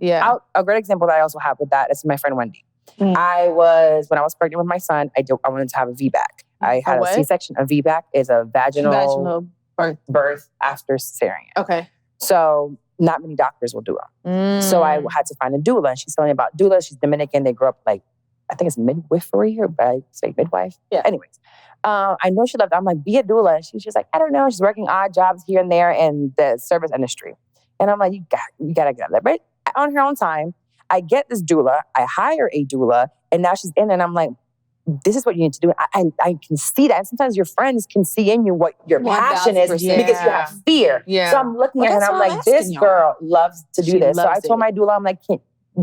a great example that I also have with that is my friend Wendy. When I was pregnant with my son, I wanted to have a VBAC. I had a C-section. A VBAC is a vaginal birth after cesarean. Okay. So not many doctors will do them. So I had to find a doula. And she's telling me about doula. She's Dominican. They grew up I think it's midwifery, but I say midwife. Yeah. Anyways, I know she left. I'm like, be a doula. And she's like, I don't know. She's working odd jobs here and there in the service industry. And I'm like, you gotta get out of there. But on her own time, I get this doula. I hire a doula. And now she's in there. And I'm like, this is what you need to do. I can see that. And sometimes your friends can see in you what your passion is because you have fear. Yeah. So I'm looking at her and I'm like, this girl loves to do this. So I told my doula, I'm like,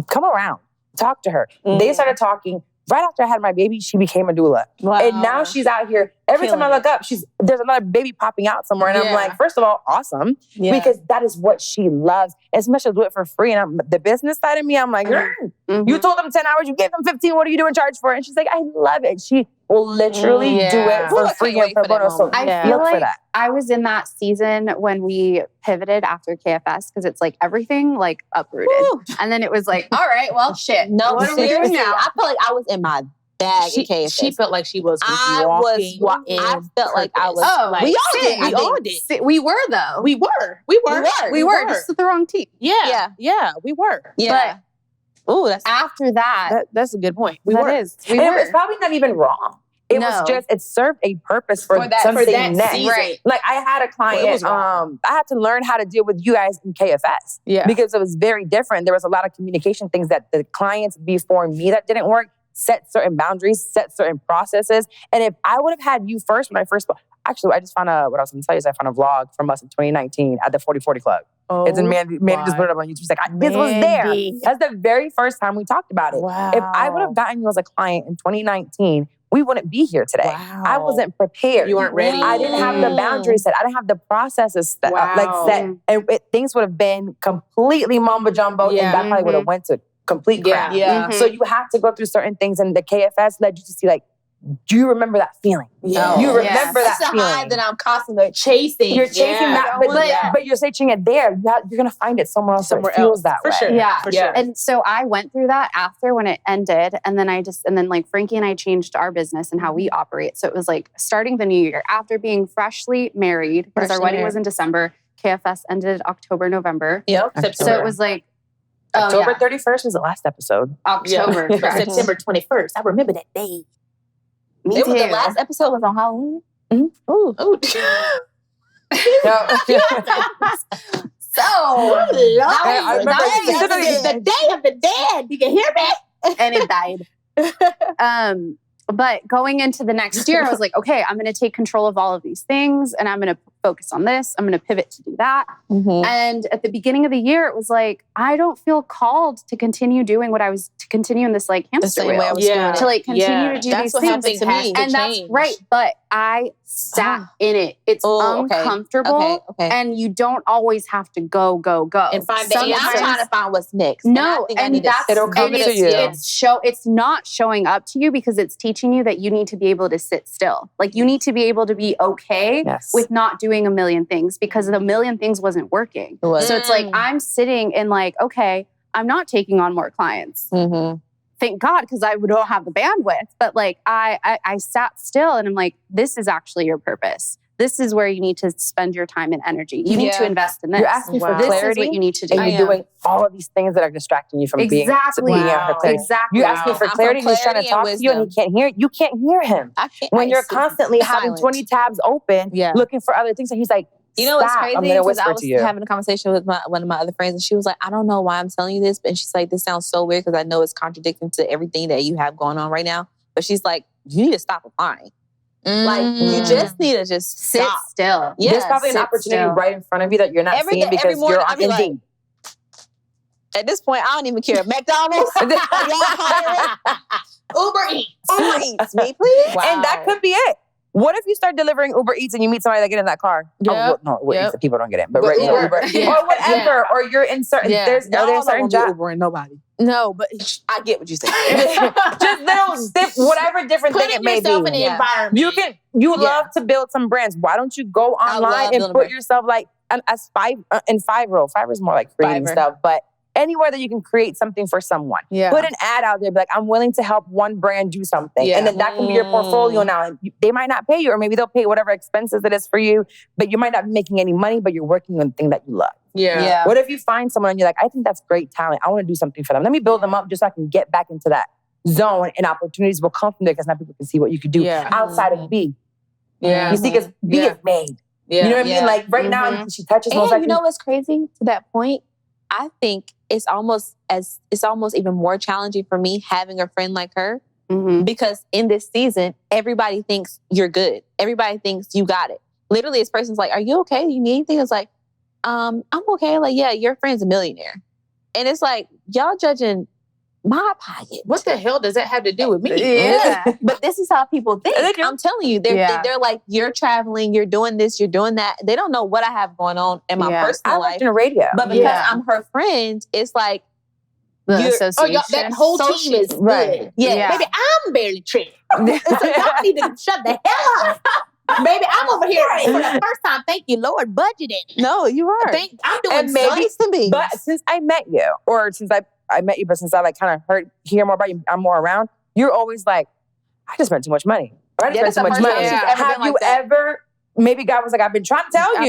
come around, talk to her. They started talking. Right after I had my baby, she became a doula. Wow. And now she's out here. Every time I look up, there's another baby popping out somewhere. And I'm like, first of all, awesome. Yeah. Because that is what she loves. And especially she'll do it for free. And the business side of me, I'm like, you told them 10 hours, you gave them 15. What are you doing charge for? And she's like, I love it. She will literally do it for free and pro bono. So I feel like I was in that season when we pivoted after KFS because it's everything uprooted. Woo. And then it was all right, well, shit. No, what are we doing now? I feel like I was in my bag in KFS. She felt like she was I felt like I was. Oh, we all did. We were though. We were. Just with the wrong team. Yeah, we were. Yeah. But that's after that. That's a good point. We were. It's probably not even wrong. It was just, it served a purpose for something next. Season. Right. I had a client, I had to learn how to deal with you guys in KFS. Yeah. Because it was very different. There was a lot of communication things that the clients before me that didn't work, set certain boundaries, set certain processes. And if I would have had you first when I first, actually, I just found what I was going to tell you is I found a vlog from us in 2019 at the 40/40 Club. Oh, it's in Mandy just put it up on YouTube. She's like, this was there. That's the very first time we talked about it. Wow. If I would have gotten you as a client in 2019, we wouldn't be here today. Wow. I wasn't prepared. You weren't ready. I didn't have the boundaries set. I didn't have the processes set. And things would have been completely mumbo jumbo, and that probably would have went to complete crap. Yeah. So you have to go through certain things, and the KFS led you to see do you remember that feeling? Yeah. You remember that feeling. It's a high that I'm constantly chasing. You're chasing that, but you're searching it there. You're going to find it somewhere else that feels that way. For sure. Yeah. For sure. And so I went through that after when it ended. And then Frankie and I changed our business and how we operate. So it was starting the new year after being freshly married, because our wedding was in December. KFS ended October, November. Yep. So it was October 31st was the last episode. October. September 21st. I remember that day. Me too. The last episode was on Halloween. Mm-hmm. Ooh. So, I remember the Day of the Dead. You can hear me? And it died. But going into the next year, I was like, okay, I'm going to take control of all of these things and I'm going to focus on this. I'm going to pivot to do that. And at the beginning of the year, it was like, I don't feel called to continue doing what I was, to continue in this like hamster wheel. To like continue to do these things. And that's right. But I sat in it. It's uncomfortable. And you don't always have to go. And find the answer. I'm trying to find what's next. No, and that's it'll come to you. It's not showing up to you because it's teaching you that you need to be able to sit still. Like you need to be able to be okay with not doing a million things because the million things wasn't working. So it's like I'm sitting and like, okay, I'm not taking on more clients. Thank God, because I don't have the bandwidth. But like I sat still and I'm like, this is actually your purpose. This is where you need to spend your time and energy. You need to invest in this. You're asking for this clarity, is what you need to do. and you're doing all of these things that are distracting you from being out for clarity. You're asking for clarity, and he's trying to talk to you, and he can't hear it. You can't hear him. When you're constantly having 20 tabs open, looking for other things, and he's like, you know what's crazy? Because I was to you. having a conversation with one of my other friends, and she was like, I don't know why I'm telling you this, but she's like, this sounds so weird because I know it's contradicting to everything that you have going on right now. But she's like, you need to stop applying. Like, you just need to just sit still. There's probably an opportunity right in front of you that you're not seeing because you're on Indeed. At this point, I don't even care. McDonald's, y'all hiring? Uber Eats, me please. Wow. And that could be it. What if you start delivering Uber Eats and you meet somebody that get in that car? Uber Eats, people don't get in, but Uber. Or whatever. Or you're in certain, there's certain jobs. Uber and nobody. No, but I get what you say. Just whatever different thing it may be. Putting yourself in the environment. You love to build some brands. Why don't you go online and put yourself like as in Fiverr? Fiverr is more like creating stuff, but anywhere that you can create something for someone. Put an ad out there, be like, I'm willing to help one brand do something. And then that can be your portfolio now. And they might not pay you, or maybe they'll pay whatever expenses it is for you, but you might not be making any money, but you're working on the thing that you love. What if you find someone and you're like, I think that's great talent. I want to do something for them. Let me build them up just so I can get back into that zone, and opportunities will come from there because now people can see what you could do outside of B. You see, because B is made. You know what I mean? Like right now, she touches most likely. You know what's crazy to that point? I think it's almost even more challenging for me having a friend like her because in this season, everybody thinks you're good. Everybody thinks you got it. Literally, this person's like, "Are you okay? Do you need anything?" It's like, I'm okay. Like, yeah, your friend's a millionaire. And it's like, y'all judging my pocket. What the hell does that have to do with me? But this is how people think. I'm telling you, they're like, you're traveling, you're doing this, you're doing that. They don't know what I have going on in my personal life. I worked in radio. But because I'm her friend, it's like, that whole team is good. Maybe I'm barely tripping. So y'all need to shut the hell up. Baby, I'm over here for the first time. Thank you, Lord, budgeting. No, you are. I'm doing nice to me. But since I met you, or since I met you, but since I like kind of hear more about you, I'm more around, you're always like, I just spent too much money. Or I just spent too much money. Have you ever, maybe God was like, I've been trying to tell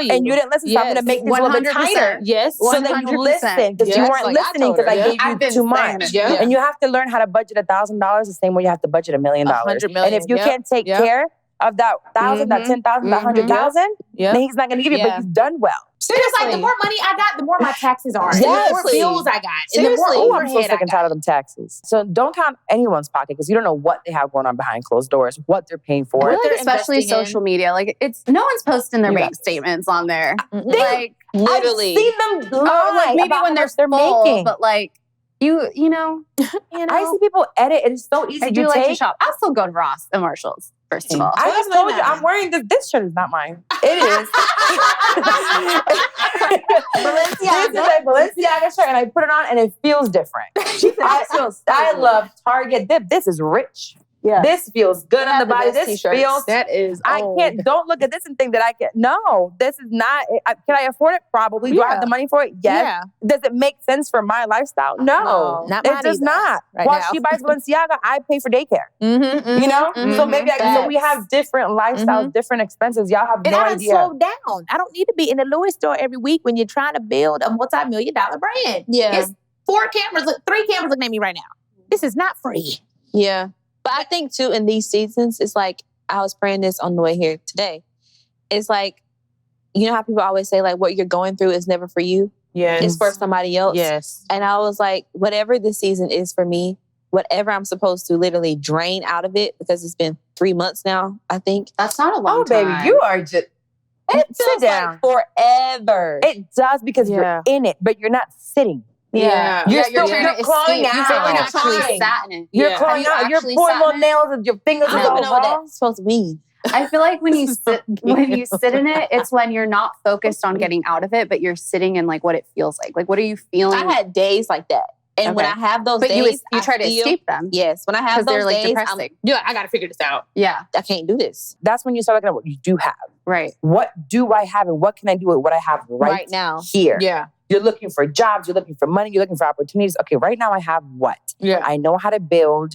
you. And you didn't listen, so I'm going to make this a little bit tighter. So then you listen, because you weren't listening because I gave you too much. And you have to learn how to budget $1,000 the same way you have to budget $1 million. And if you can't take care of that 1,000, that 10,000, that 100,000, then he's not going to give you, but he's done well. Seriously, like the more money I got, the more my taxes are. And the more bills I got. And the more I'm so sick and tired of them taxes. So don't count anyone's pocket because you don't know what they have going on behind closed doors, what they're paying for. Especially social media. Like no one's posting their bank statements on there. Like literally. I've seen them like maybe when they're making. But like you know. I see people edit. It's so easy. I do like to shop. I'll still go to Ross and Marshall's. First of all, I just told you I'm wearing this shirt is not mine. It is. Balenciaga. This is a Balenciaga shirt, and I put it on, and it feels different. I love Target. This is rich. Yeah. This feels good on the body. This feels. That is. I can't. Don't look at this and think that I can. No, this is not. Can I afford it? Probably. Do I have the money for it? Yes. Yeah. Does it make sense for my lifestyle? No, not it does not. While she buys Balenciaga, I pay for daycare. You know, so maybe so we have different lifestyles, different expenses. Y'all have no idea. Slow down. I don't need to be in the Louis store every week when you're trying to build a multi-million-dollar brand. It's 3 cameras looking at me right now. This is not free. Yeah. But I think too, in these seasons, it's like, I was praying this on the way here today. It's like, you know how people always say like, what you're going through is never for you. Yes. It's for somebody else. Yes. And I was like, whatever this season is for me, whatever I'm supposed to literally drain out of it, because it's been 3 months now, I think. That's not a long Oh, time. baby, you are just... It Sit feels down. like forever. It does because you're in it, but you're not sitting. Yeah. You're you're still trying to clawing escape. You out. haven't You're actually trying. sat in it. You're Yeah. clawing Have you out. You're actually pulling sat little in it? nails and your fingers I is don't all even know what raw. that's supposed to mean. I feel like when you sit in it, it's when you're not focused on getting out of it, but you're sitting in like what it feels like. Like, what are you feeling? I had days like that. And when I Okay. have those but days, you I try to feel- escape them. Yes. When I have Because those they're like days, depressing. Yeah, I got to figure this out. Yeah, I can't do this That's when you start looking at what you do have. right. What do I have and what can I do with what I have right now. here? Yeah. You're looking for jobs, you're looking for money, you're looking for opportunities. Okay, right now I have what? Yeah. I know how to build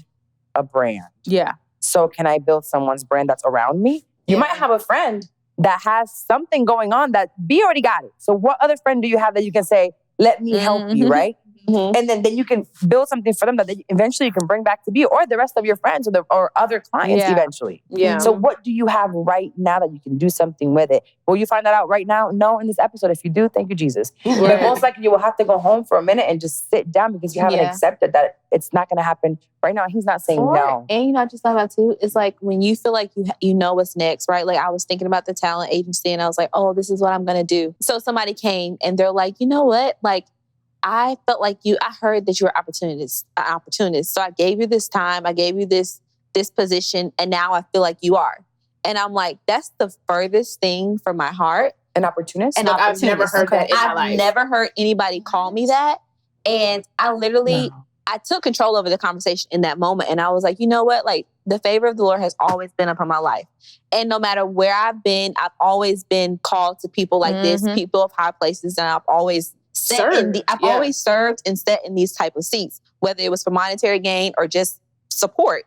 a brand. Yeah. So can I build someone's brand that's around me? You might have a friend that has something going on that B already got it. So what other friend do you have that you can say, let me help you, right? Mhm. And then you can build something for them that eventually you can bring back to B or the rest of your friends or other clients Yeah. eventually. Yeah. So what do you have right now that you can do something with it? Will you find that out right now? No, in this episode. If you do, thank you, Jesus. But Right. most likely you will have to go home for a minute and just sit down because you haven't Yeah. accepted that it's not going to happen right now. He's not saying no. And you know, I just thought about too, it's like when you feel like you know what's next, right? Like I was thinking about the talent agency and I was like, oh, this is what I'm going to do. So somebody came and they're like, you know what? Like, I felt like I heard that you were an opportunist. So I gave you this time, I gave you this position, and now I feel like you are. And I'm like, that's the furthest thing from my heart. An opportunist? An Look, I've never opportunist. heard that in my I've life. never heard anybody call me that. And I literally, I took control over the conversation in that moment. And I was like, you know what? Like the favor of the Lord has always been upon my life. And no matter where I've been, I've always been called to people like this, people of high places. And I've always always served and sat in these type of seats, whether it was for monetary gain or just support.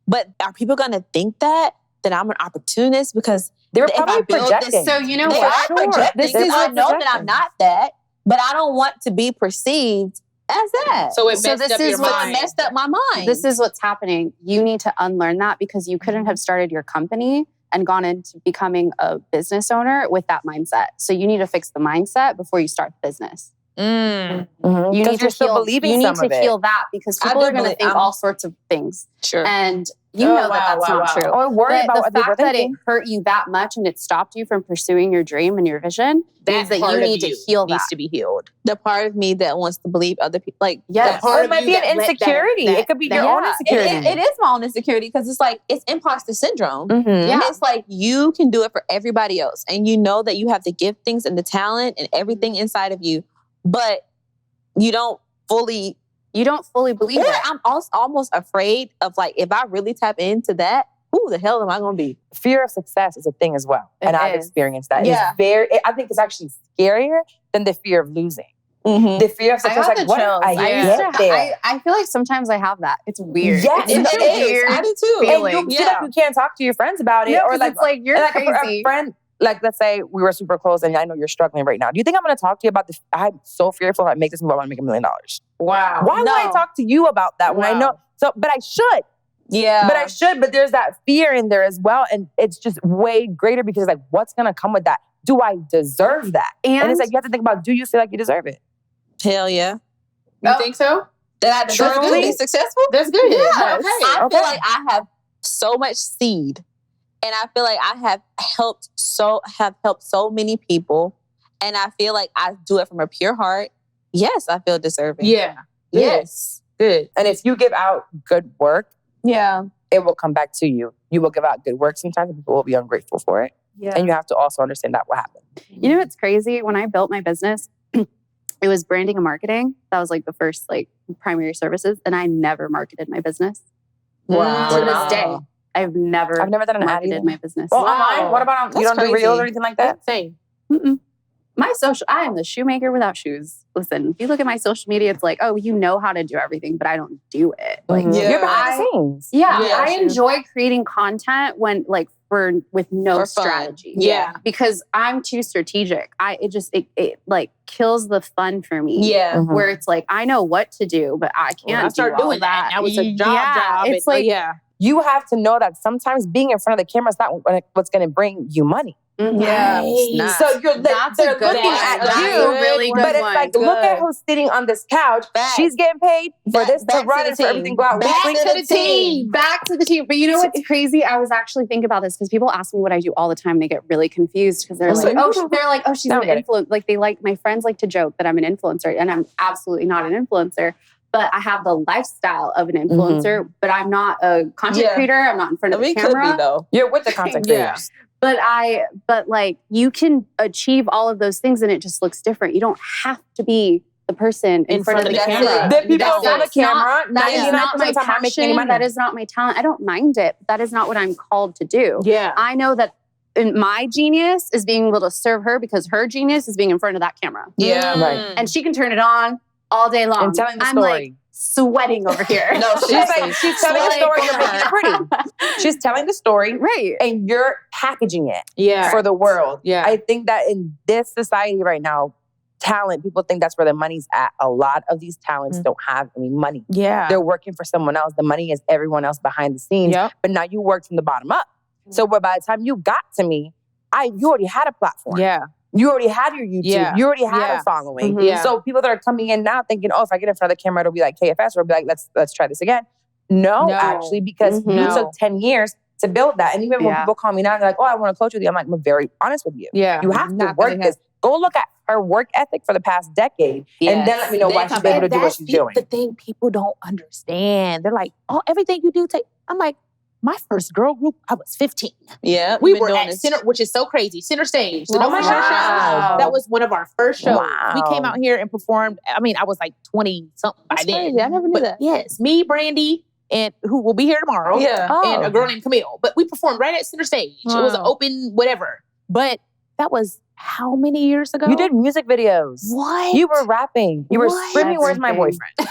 But are people going to think that I'm an opportunist because They were if I probably build projecting. this- So you know they what? are projecting. This is I what know that projecting. I'm not that, but I don't want to be perceived as that. So it So messed this up is your So what it mind. messed up my mind. This is what's happening. You need to unlearn that because you couldn't have started your company and gone into becoming a business owner with that mindset. So you need to fix the mindset before you start the business. Mm. Mhm. You 'Cause need you're to still heal. believing You need some to of it. heal that because I people do are going to believe- think I'm- all sorts of things, sure. and you Oh, know that that's not true. Or worry But about the what people fact are that it thinking. hurt you that much and it stopped you from pursuing your dream and your vision means that part you of need to heal that. needs to be healed. The part of me that wants to believe other people, like Yes. The part Or it of might you be that an let that- insecurity. that- It could be that- your own Yeah. insecurity. it is my own insecurity because it's like it's imposter syndrome. Mhm. Yeah. It's like you can do it for everybody else, and you know that you have the giftings and the talent and everything inside of you, but you don't fully. You don't fully believe Yeah, it. I'm also almost afraid of like if I really tap into that, who the hell am I going to be? Fear of success is a thing as well. It And I've is. experienced that. Yeah. I think it's actually scarier than the fear of losing. Mm-hmm. The fear of I success, got like, the what if chills. I I used get to. there? I feel like sometimes I have that. It's weird. Yes, it's it a is. weird I do too. feeling. And you feel like you can't talk to your friends about it. Yeah, or 'cause like, it's like you're like crazy. a friend, like let's say we were super close and I know you're struggling right now. Do you think I'm going to talk to you about this? I'm so fearful if I make this move, I want to make $1 million. Wow. Why would I No. talk to you about that when I know? Wow. So, but I should. Yeah. But I should. But there's that fear in there as well. And it's just way greater because like, what's going to come with that? Do I deserve that? And it's like, you have to think about, do you feel like you deserve it? Hell yeah. You think so? That I deserve to Truly? be successful? That's good. Yes. Okay. I Okay. feel like I have so much seed, and I feel like I have helped so many people, and I feel like I do it from a pure heart. Yes, I feel deserving. Yeah. Yes. Good. And if you give out good work, Yeah. it will come back to you. You will give out good work sometimes and people will be ungrateful for it. Yeah. And you have to also understand that will happen. You know what's crazy? When I built my business, it was branding and marketing. That was like the first like primary services, and I never marketed my business. Wow. To this day, I've never I've never done an ad marketed either. my business. Well, Wow. online, what about That's you don't do crazy. reels or anything like that? Same. Mm-mm. I am the shoemaker without shoes. Listen, if you look at my social media, it's like, oh, you know how to do everything, but I don't do it. Like, Mhm. Yeah. You're behind the scenes. yeah, Yeah, I sure. enjoy creating content when like with no For fun. strategy. Yeah. Because I'm too strategic. It like kills the fun for me. Yeah. Mhm. Where it's like, I know what to do, but I can't When I start do all doing that. that. Now it's a job. Yeah, it's and- like, yeah. You have to know that sometimes being in front of the camera is not what's going to bring you money. Yeah. Nice. So they're That's a looking good one. at That's you, a really good but it's one. like, look at who's sitting on this couch. Facts. She's getting paid for this to Back to run the and for everything team. to go out Back weekly. to the team. Back to the team. But you know what's crazy? I was actually thinking about this because people ask me what I do all the time. They get really confused because they're like, oh, she's an influencer. Like my friends like to joke that I'm an influencer, and I'm absolutely not an influencer. But I have the lifestyle of an influencer, but I'm not a content creator. I'm not in front of the camera. Could be though. You're with the content creators. But like you can achieve all of those things and it just looks different. You don't have to be the person in front of the camera. The people in front of the camera, That is not my passion. That is not my talent. I don't mind it. But that is not what I'm called to do. Yeah. I know that my genius is being able to serve her because her genius is being in front of that camera. Yeah. Right. And she can turn it on all day long. And telling the I'm story. like sweating over here. No, She's telling the story, you're making it pretty. She's telling the story, Right. and you're packaging it for the world. Yeah. I think that in this society right now, talent, people think that's where the money's at. A lot of these talents don't have any money. Yeah. They're working for someone else. The money is everyone else behind the scenes. Yep. But now you work from the bottom up. So by the time you got to me, you already had a platform. Yeah. You already had your YouTube. Yeah. You already had Yeah. a following. Mhm. Yeah. So people that are coming in now thinking, oh, if I get in front of the camera, it'll be like KFS, or it'll be like, let's try this again. No, actually, because you took 10 years to build that. And even when people call me now, they're like, oh, I want to coach with you. I'm like, I'm very honest with you. Yeah. You have to work this. Go look at her work ethic for the past decade. And then let me know why she's able to do what she's doing. The thing people don't understand. They're like, oh, everything you do take. I'm like, my first girl group, I was 15. Yeah. We were at Center, which is so crazy. Center Stage. The my Show. gosh. That was one of our first shows. Wow. We came out here and performed. I mean, I was like 20 something by then. Crazy. I never knew that. Yes, me, Brandy, and who will be here tomorrow. Yeah. And a girl named Camille. But we performed right at Center Stage. It was an open whatever. But that was how many years ago? You did music videos. What? You were rapping. You were screaming, where's my boyfriend?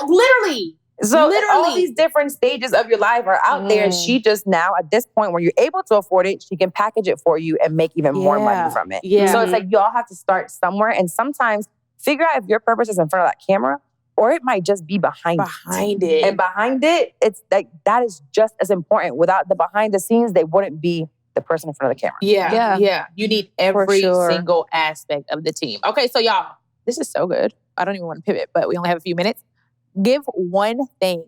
Literally. So all these different stages of your life are out there. And she just now, at this point where you're able to afford it, she can package it for you and make even more money from it. Yeah. So it's like you all have to start somewhere. And sometimes figure out if your purpose is in front of that camera or it might just be behind it. And behind it, it's like that is just as important. Without the behind the scenes, they wouldn't be the person in front of the camera. Yeah. You need every single aspect of the team. Okay, so y'all, this is so good. I don't even want to pivot, but we only have a few minutes. Give one thing,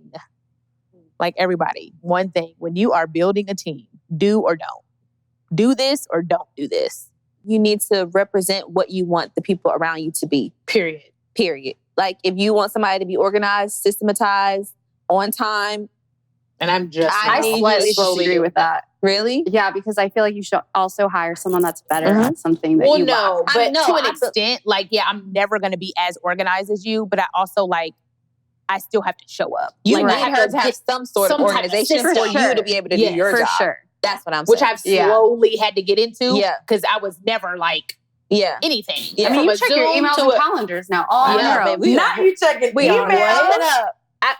like everybody, one thing. When you are building a team, do or don't. Do this or don't do this. You need to represent what you want the people around you to be. Period. Like if you want somebody to be organized, systematized, on time. And I'm just... I slightly disagree with that. Really? Yeah, because I feel like you should also hire someone that's better at something that you no, lack. but to an extent, like, yeah, I'm never going to be as organized as you, but I also like, I still have to show up. You like, need I her to have some sort of organization for you to be able to do your job. For sure. That's what I'm saying. Which I've slowly had to get into. Yeah. Because I was never like anything. Yeah. I mean, you check your emails and calendars now. All in a row. Not you checking emails.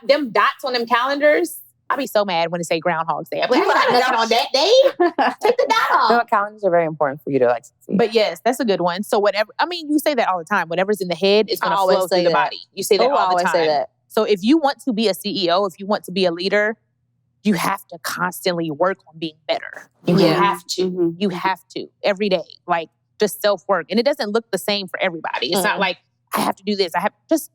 Them dots on them calendars, I'll be so mad when it say Groundhog's Day. I'm like, I got nothing on that day. Take the dot off. No, calendars are very important for you to like succeed. But yes, that's a good one. So whatever, I mean, you say that all the time. Whatever's in the head is going to flow through the body. You say that all the time. Say that. So if you want to be a CEO, if you want to be a leader, you have to constantly work on being better. You have to. Mm-hmm. You have to every day. Like just self-work. And it doesn't look the same for everybody. It's not like I have to do this. I have just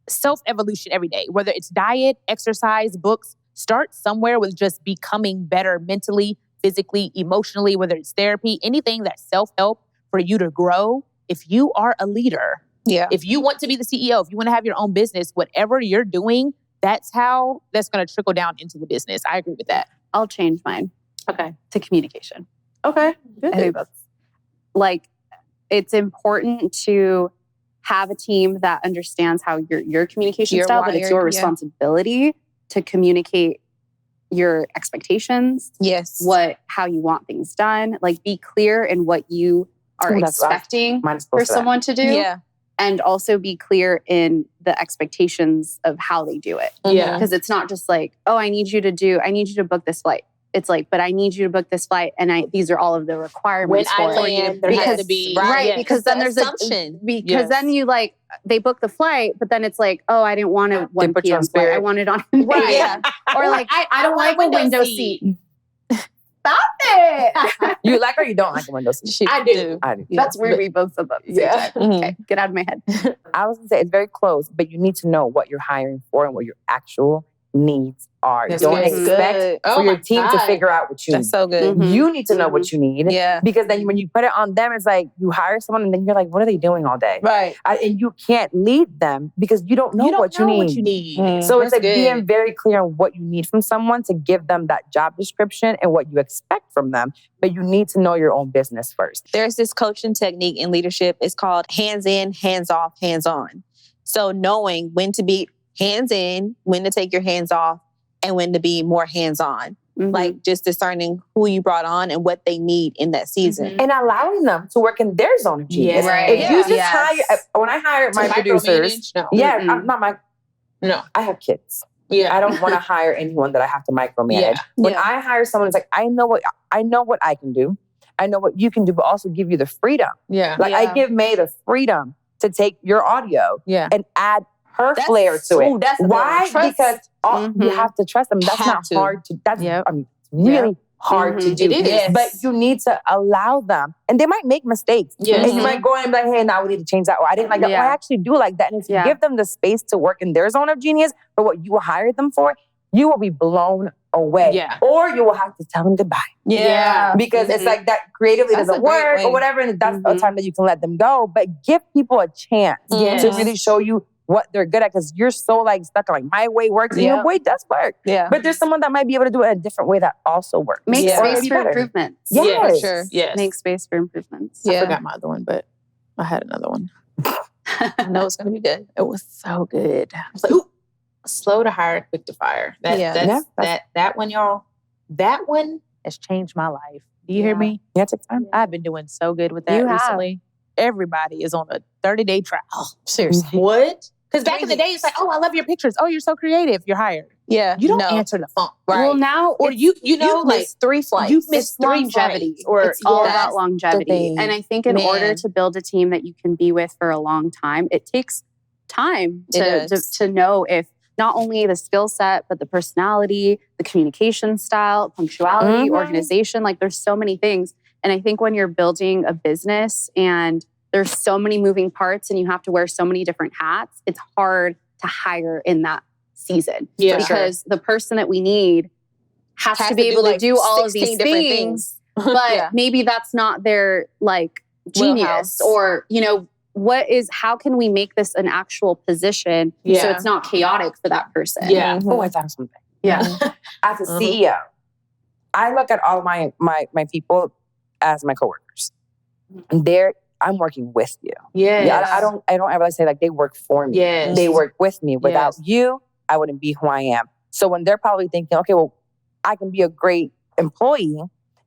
self-evolution every day, whether it's diet, exercise, books. Start somewhere with just becoming better mentally, physically, emotionally, whether it's therapy, anything that's self-help for you to grow. If you are a leader, if you want to be the CEO, if you want to have your own business, whatever you're doing, that's going to trickle down into the business. I agree with that. I'll change mine. Okay. To communication. Okay. I think that's like, it's important to have a team that understands how your communication style, but it's your responsibility to communicate your expectations. Yes. How you want things done. Like be clear in what you are expecting for someone to do. Yeah. And also be clear in the expectations of how they do it. Yeah. Because it's not just like, oh, I need you to book this flight. It's like, but I need you to book this flight, and these are all of the requirements when for I land, there has to be because then there's assumption. Because then you like they book the flight, but then it's like, oh, I didn't want a 1 p.m. flight. I wanted on right. Or like I don't like a window seat. Stop it. You like or you don't like a window seat? I do. I do. That's weird. We both said that. Yeah. Okay, get out of my head. I was gonna say it's very close, but you need to know what you're hiring for and what your actual needs are. That's Don't good. expect Good. Oh for your my team to God. figure out what you That's need. so good. Mhm. You need to know what you need. Yeah. Because then when you put it on them, it's like you hire someone and then you're like, what are they doing all day? Right. And you can't lead them because you don't know, what, you need. So it's That's like good. being very clear on what you need from someone to give them that job description and what you expect from them. But you need to know your own business first. There's this coaching technique in leadership. It's called hands in, hands off, hands on. So knowing when to be hands in, when to take your hands off, and when to be more hands on. Like just discerning who you brought on and what they need in that season. And allowing them to work in their zone of genius. Yeah. Right. If you just Yes. hire, when I hire my producers, No. yeah, Mm-mm. I'm not my, No. I have kids. Yeah. I don't want to hire anyone that I have to micromanage. Yeah. When I hire someone, it's like, I know what I can do. I know what you can do, but also give you the freedom. Yeah. Like I give May the freedom to take your audio Yeah. and add her flair to it. That's a good Why? one. Trust. Because you Mhm. have to trust them. That's Have not to. hard to. That's Yep. I mean, it's really hard to Mhm. do. It is. But you need to allow them, and they might make mistakes. Yes. And you might go in and be like, "Hey, now we need to change that." Or I didn't like that. Yeah. Or I actually do like that. And if you Yeah. give them the space to work in their zone of genius for what you hired them for, you will be blown away. Yeah. Or you will have to tell them goodbye. Yeah. Because it's like that creatively That's a doesn't great work way. or whatever, and that's a Mhm. time that you can let them go. But give people a chance Yes. to really show you what they're good at, because you're so like stuck on like my way works, and your way does work. Yeah. But there's someone that might be able to do it in a different way that also works. Make Yeah. Or space maybe for better. improvements. Yes. Yeah, for sure. Yes. Make space for improvements. Yeah. I forgot my other one, but I had another one. I know it's gonna be good. It was so good. I was like, ooh, slow to hire, quick to fire. That one, y'all. That one has changed my life. Do you hear Yeah. me? Yeah, it takes time. I've been doing so good with that You have. recently. Everybody is on a 30-day trial. Seriously. What? Because back in the day, it's like, oh, I love your pictures. Oh, you're so creative. You're hired. Yeah. You don't no. answer the phone. Right. Well, now Or it's- you know, You've like missed 3 flights. you've missed it's 3 longevity. flights. Or It's all That's about the longevity. thing. And I think in order Man. to build a team that you can be with for a long time, it takes time It does. to know if not only the skill set, but the personality, the communication style, punctuality, Mhm. organization. Like there's so many things. And I think when you're building a business and there's so many moving parts and you have to wear so many different hats, it's hard to hire in that season. Yeah. Because the person that we need has to be able to like do all of 16 these different things, but Yeah. maybe that's not their like genius Wheelhouse. or, how can we make this an actual position so Yeah. it's not chaotic for that person? Yeah. Oh, I thought of something. Yeah. As a Mhm. CEO, I look at all my people as my coworkers. And I'm working with you. Yes. Yeah, I don't ever say like they work for me. Yes. They work with me. Without Yes. you, I wouldn't be who I am. So when they're probably thinking, okay, well, I can be a great employee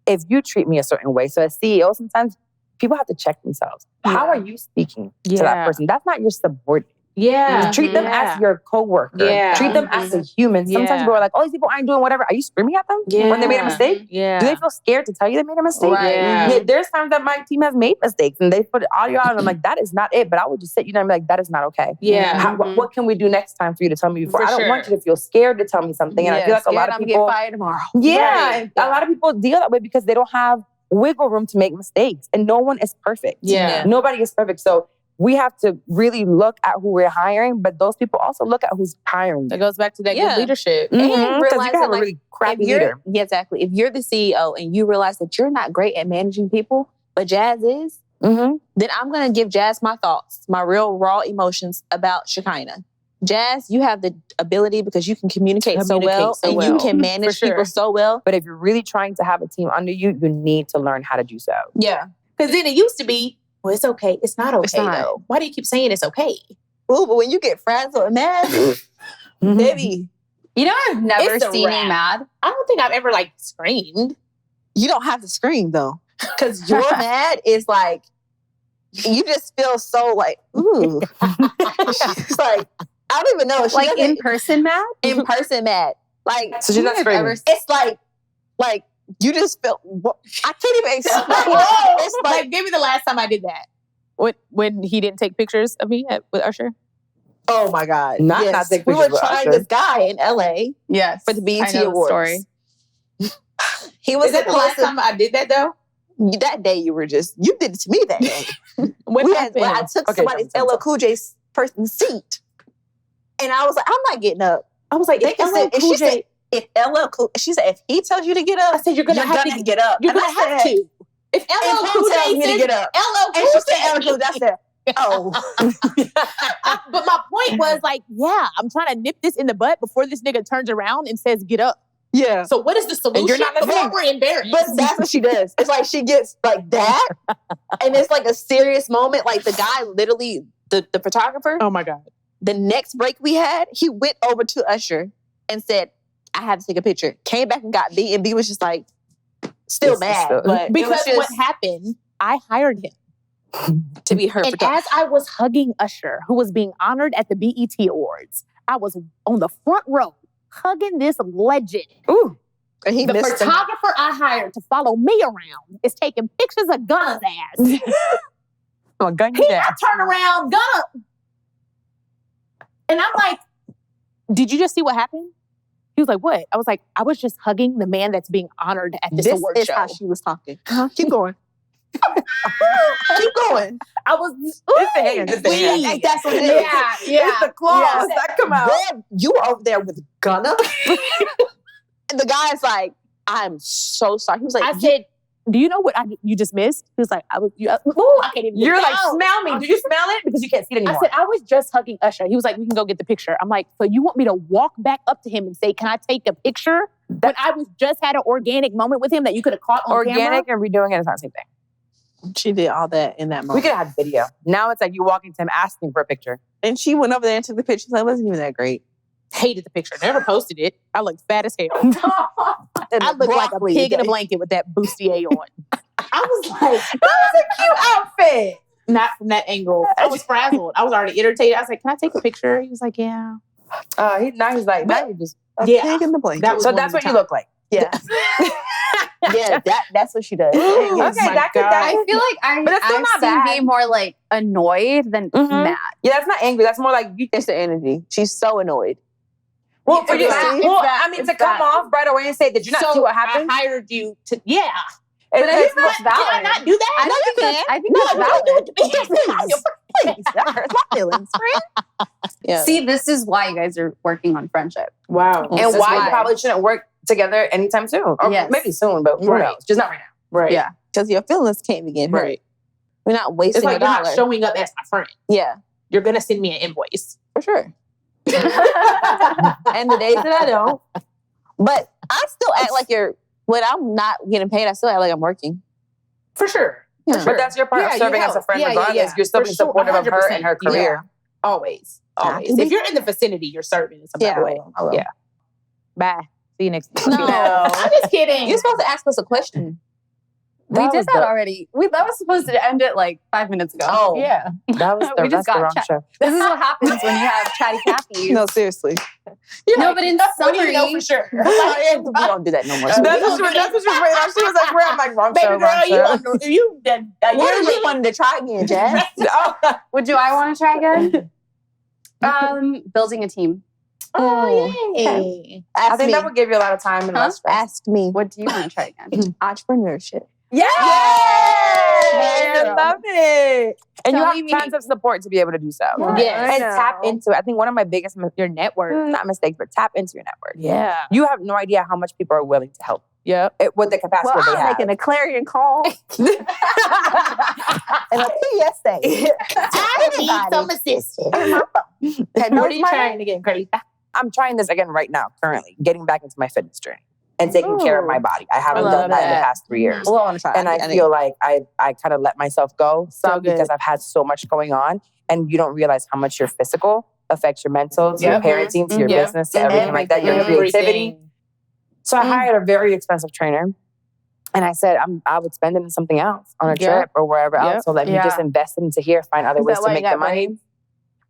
if you treat me a certain way. So as CEO, sometimes people have to check themselves. How Yeah. are you speaking to Yeah. that person? That's not your subordinate. Yeah. Treat them as your coworker. Yeah. Treat them as a human. Sometimes Yeah. people are like, oh, these people aren't doing whatever. Are you screaming at them when they made a Yeah. mistake? Yeah. Do they feel scared to tell you they made a mistake? Right. Yeah. There's times that my team has made mistakes and they put audio out and I'm like, that is not it. But I would just sit you down and be like, that is not okay. Yeah. What can we do next time for you to tell me before? For I don't sure. want you to feel scared to tell me something. And I feel like a lot of people, get fired tomorrow. yeah, Right. and a lot of people deal that way because they don't have wiggle room to make mistakes. And no one is perfect. Yeah. Nobody is perfect. So we have to really look at who we're hiring, but those people also look at who's hiring. That goes back to that Yeah. good leadership. And Because you realize can have that, a really crappy if you're, leader. yeah, exactly. If you're the CEO and you realize that you're not great at managing people, but Jazz is, Mm-hmm. then I'm going to give Jazz my thoughts, my real raw emotions about Shekinah. Jazz, you have the ability because you can communicate so well so and you well. can manage For sure. people so well. But if you're really trying to have a team under you, you need to learn how to do so. Yeah. Because then it used to be, well, it's okay. It's not okay, It's not. though. Why do you keep saying it's okay? Ooh, but when you get frazzled and mad, baby, You know, I've never It's a seen wrap. you mad. I don't think I've ever, screamed. you don't have to scream though. Because your mad is like, you just feel so like, ooh. She's like, I don't even know. She Like doesn't- in person mad? in person mad. Like, So she's not I've screaming. ever it's like you just feel. I can't even explain. It's like, Give me the last time I did that. When he didn't take pictures of me with Usher? oh my god, Not yes. take We were pictures with trying Usher. this guy in LA Yes. for the BET I know the Awards. story. Is that the last time I did that though? That day you did it to me that day. What happened? I took somebody's LL Cool J's person's seat. And I was like, I'm not getting up. I was like, she said, if he tells you to get up, I said, you're gonna have to get up. You're gonna have to. If LL Cool tells J me to get up. LL And she said LL Cool J, I said, oh. But my point was like, yeah, I'm trying to nip this in the butt before this nigga turns around and says, get up. Yeah. So what is the solution? And you're not before we're embarrassed. But that's what she does. It's like she gets like that. And it's like a serious moment. Like the guy literally, the photographer, Oh my God. the next break we had, he went over to Usher and said, I have to take a picture. Came back and got B, and B was just like, still mad. But Because what happened, I hired him to be her and as I was hugging Usher, who was being honored at the BET Awards, I was on the front row hugging this legend. Ooh. And The photographer I hired to follow me around is taking pictures of Gunna's ass. Oh, gun you I down. turn around, Gunna. And I'm like, did you just see what happened? He was like, what? I was like, I was just hugging the man that's being honored at this award This is show. how she was talking. Keep going. Keep going. I was, It's the hand. It's the hand. Hey, that's what it is. yeah. It's the claws that come out. Boy, you were over there with Gunna. And the guy's like, I'm so sorry. He was like, I said, do you know what you just missed? He was like, I can't even. You're like, smell me. Do you smell it? Because you can't see it anymore. I said, I was just hugging Usher. He was like, we can go get the picture. I'm like, so you want me to walk back up to him and say, can I take a picture? When I was just had an organic moment with him that you could have caught on camera? Organic and redoing it is not the same thing. she did all that in that moment. We could have had video. Now it's like you walking to him asking for a picture. And she went over there and took the picture. She's like, it wasn't even that great. Hated the picture. Never posted it. I looked fat as hell. I looked like a pig in a blanket with that bustier on. I was like, That was a cute outfit. not from that angle. I was frazzled. I was already irritated. I was like, can I take a picture? He was like, yeah. Now he's like, now you just. Yeah. Pig in the blanket. That was So one that's of what the you look like. yeah. Yeah, that's what she does. Okay, my that could. God. That I could feel like But it's still I've not seen bad. me more like annoyed than Mhm. mad. Yeah, that's not angry. That's more like you. It's the energy. She's so annoyed. Well, for It's you, that- well, that- I mean, it's to come that. off right away and say, "Did you not see what happened?" I hired you to, yeah. But Can I not do that? I know you can. I think No, that's you valid. don't do it to me. Please, that hurts my feelings, friend. Yeah. See, this is why you guys are working on friendship. Wow. and This is why you why. probably shouldn't work together anytime soon, or Yes. maybe soon, but who Right. knows? Just not right now. Right. Yeah. Because your feelings can't be getting hurt. Right. We're not It's wasting like a you're not dollar. showing up as my friend. Yeah, You're going to send me an invoice. for sure. And the days that I don't. But I still act like when I'm not getting paid, I still act like I'm working. For sure. Yeah. But that's your part of Yeah, you serving as a help. friend, Yeah, yeah, regardless. yeah. You're still For being sure, supportive of her and her 100%. career. Always. I Always. can be- If you're in the vicinity, you're serving in some Yeah, other way. I will. Yeah. Bye. See you next time. No. I'm just kidding. You're supposed to ask us a question. We That did was that already. That was supposed to end it like 5 minutes ago. Oh. Yeah. That was We that's just the got wrong chat- show. This is what happens when you have chatty Cathy. No, seriously. No, but in What do summary, you know for sure? We don't do that no more. That's That's what she was waiting on. She was like, "We're on like wrong show, Baby girl, wrong you show." under, you done a What year if you wanted to try again, Jazz? do I want to try again? Building a team. Oh, yay. I Ask think me. that would give you a lot of time and Huh? less stress. Ask me. What do you want to try again? Entrepreneurship. Yeah, Yay! I love it. And you Tell have me. tons of support to be able to do so. Yes. And tap into it. I think one of my biggest Your network. not mistakes, but tap into your network. Yeah. You have no idea how much people are willing to help. Yep. With the capacity Well, they I'm have. making a clarion call and a PSA. I need some assistance. That What knows are you my trying again, Carlita? I'm trying this again right now, currently, getting back into my fitness journey and taking care of my body. I haven't I done love that in the that. past 3 years. Well, I want to try. And I feel like I kind of let myself go some good. because I've had so much going on, and you don't realize how much your physical affects your mental, to your Yep. parenting, to your Yep. business, to everything like that, your Everything. creativity. So I hired a very expensive trainer, and I said I would spend it in something else, on a Yep. trip or wherever Yep. else. So let me Yeah. just invest into here, find other ways to make the money.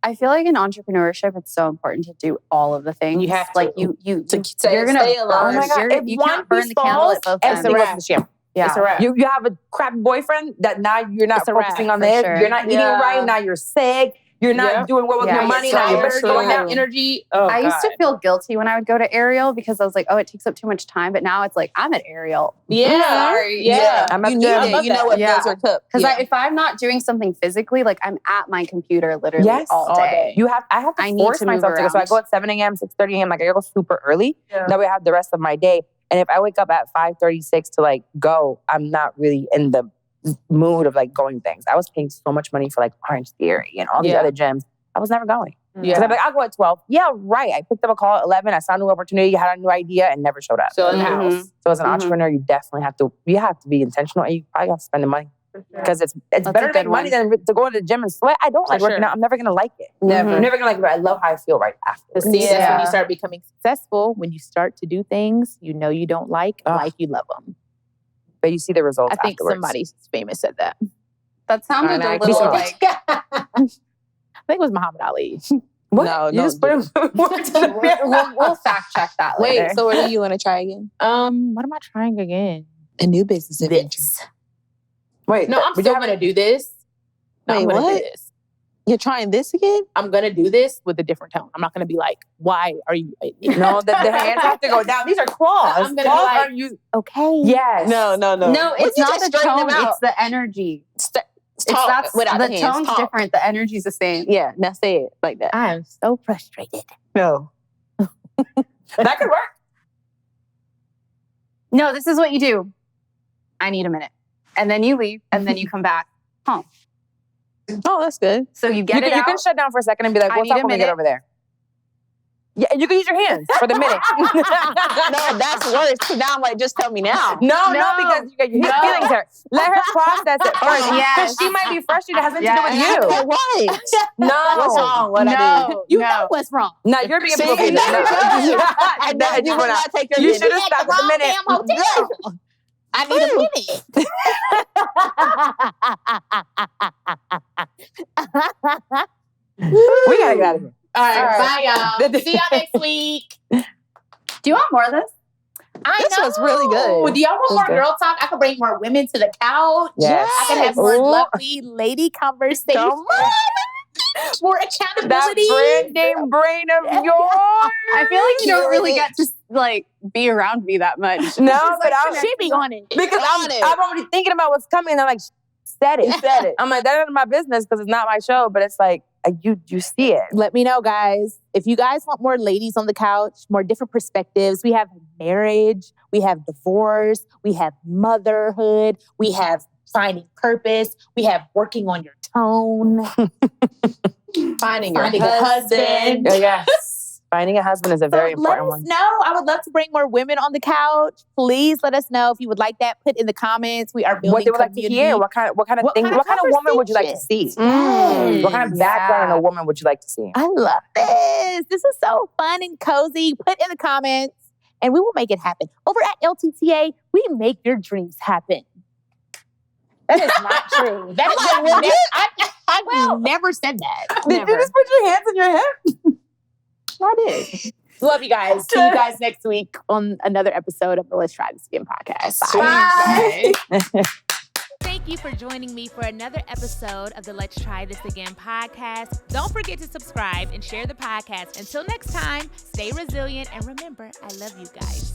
I feel like in entrepreneurship, it's so important to do all of the things. You have to. Like To you're gonna stay alive. burn. Oh my God, if You one can't burn piece the candle at falls, both ends. everything goes to the ship. Yeah. It's a wrap. You have a crap boyfriend that now you're not It's a wrap, focusing on for this. sure. You're not eating Yeah. right. Now you're sick. You're not doing well with your money. Now you're don't have energy. Oh, I used to feel guilty when I would go to aerial because I was like, oh, it takes up too much time. But now it's like, I'm at aerial. I'm you need it. You know what fills your cup. Because if I'm not doing something physically, like I'm at my computer literally all day. I have to force myself to go. So I go at 7 a.m., 6:30 a.m. Like I go super early. That way I have the rest of my day. And if I wake up at 5:36 to like go, I'm not really in the mood of like going things. I was paying so much money for like Orange Theory and all these other gyms. I was never going. Because I'm like, I'll go at 12. Yeah, right. I picked up a call at 11. I saw a new opportunity, had a new idea, and never showed up. So in the house. So as an entrepreneur, you definitely have to be intentional, and you probably have to spend the money. Because it's better to make money than to go to the gym and sweat. I don't like working out. I'm never going to like it. Never. I'm never going to like it, but I love how I feel right after. See, that's when you start becoming successful. When you start to do things you know you don't like you love them. But you see the results I think afterwards. somebody famous said that. That sounded a little like... I think it was Muhammad Ali. What? No, you just put we'll fact check that later. Wait, so what do you want to try again? What am I trying again? A new business adventure. Wait, no, I'm still going to do this. No, Wait, I'm gonna what? do this. You're trying this again? I'm going to do this. With a different tone. I'm not going to be like, why are you... No, the hands have to go down. These are claws. I'm going to be like, okay. Yes. No. No, it's not the tone. It's the energy. Talk without the the hands. tone's Talk. different. The energy's the same. Yeah, now say it like that. I am so frustrated. No. That could work. No, this is what you do. I need a minute. And then you leave, and then you come back home. Oh, that's good. So you get it You out. can shut down for a second and be like, I we'll need talk a when we get minute. over there. Yeah, and you can use your hands for the minute. No, that's worse. Because now I'm like, just tell me now. No, because you get your feelings hurt. Let her process it first. Yes. Because she might be frustrated. It has nothing to do with you. Right. No. What's wrong? What I did? You know what's wrong. No, you're being See, people. you will not take your You minute. should have stopped at the minute. I need a minute. We gotta get out of here. all right, bye, y'all. See y'all next week. Do you want more of this? This was really good. Do y'all want more girl talk? I could bring more women to the couch. Yes. I can have more Ooh. lovely lady conversation. Come on. More That accountability. branding brain of yours. I feel like you don't really get to like be around me that much. No, but She be on it. because I'm already thinking about what's coming. And I'm like, said it. I'm like, that's not my business because it's not my show. But it's like, you see it. Let me know, guys. If you guys want more ladies on the couch, more different perspectives, we have marriage, we have divorce, we have motherhood, we have finding purpose, we have working on your tone, Finding a husband. Yes. Finding a husband is a very So let important us one. know. I would love to bring more women on the couch. Please let us know if you would like that. Put in the comments. We are building What they would like to community. hear? What kind of What thing? kind of What kind of woman would you like to see? Yes. What kind of background in a woman would you like to see? I love this. This is so fun and cozy. Put in the comments and we will make it happen. Over at LTTA, we make your dreams happen. That is not true. That is I've never said that. Did you just put your hands in your hip? I did. Love you guys. See you guys next week on another episode of the Let's Try This Again podcast. Bye. Thank you for joining me for another episode of the Let's Try This Again podcast. Don't forget to subscribe and share the podcast. Until next time, stay resilient and remember, I love you guys.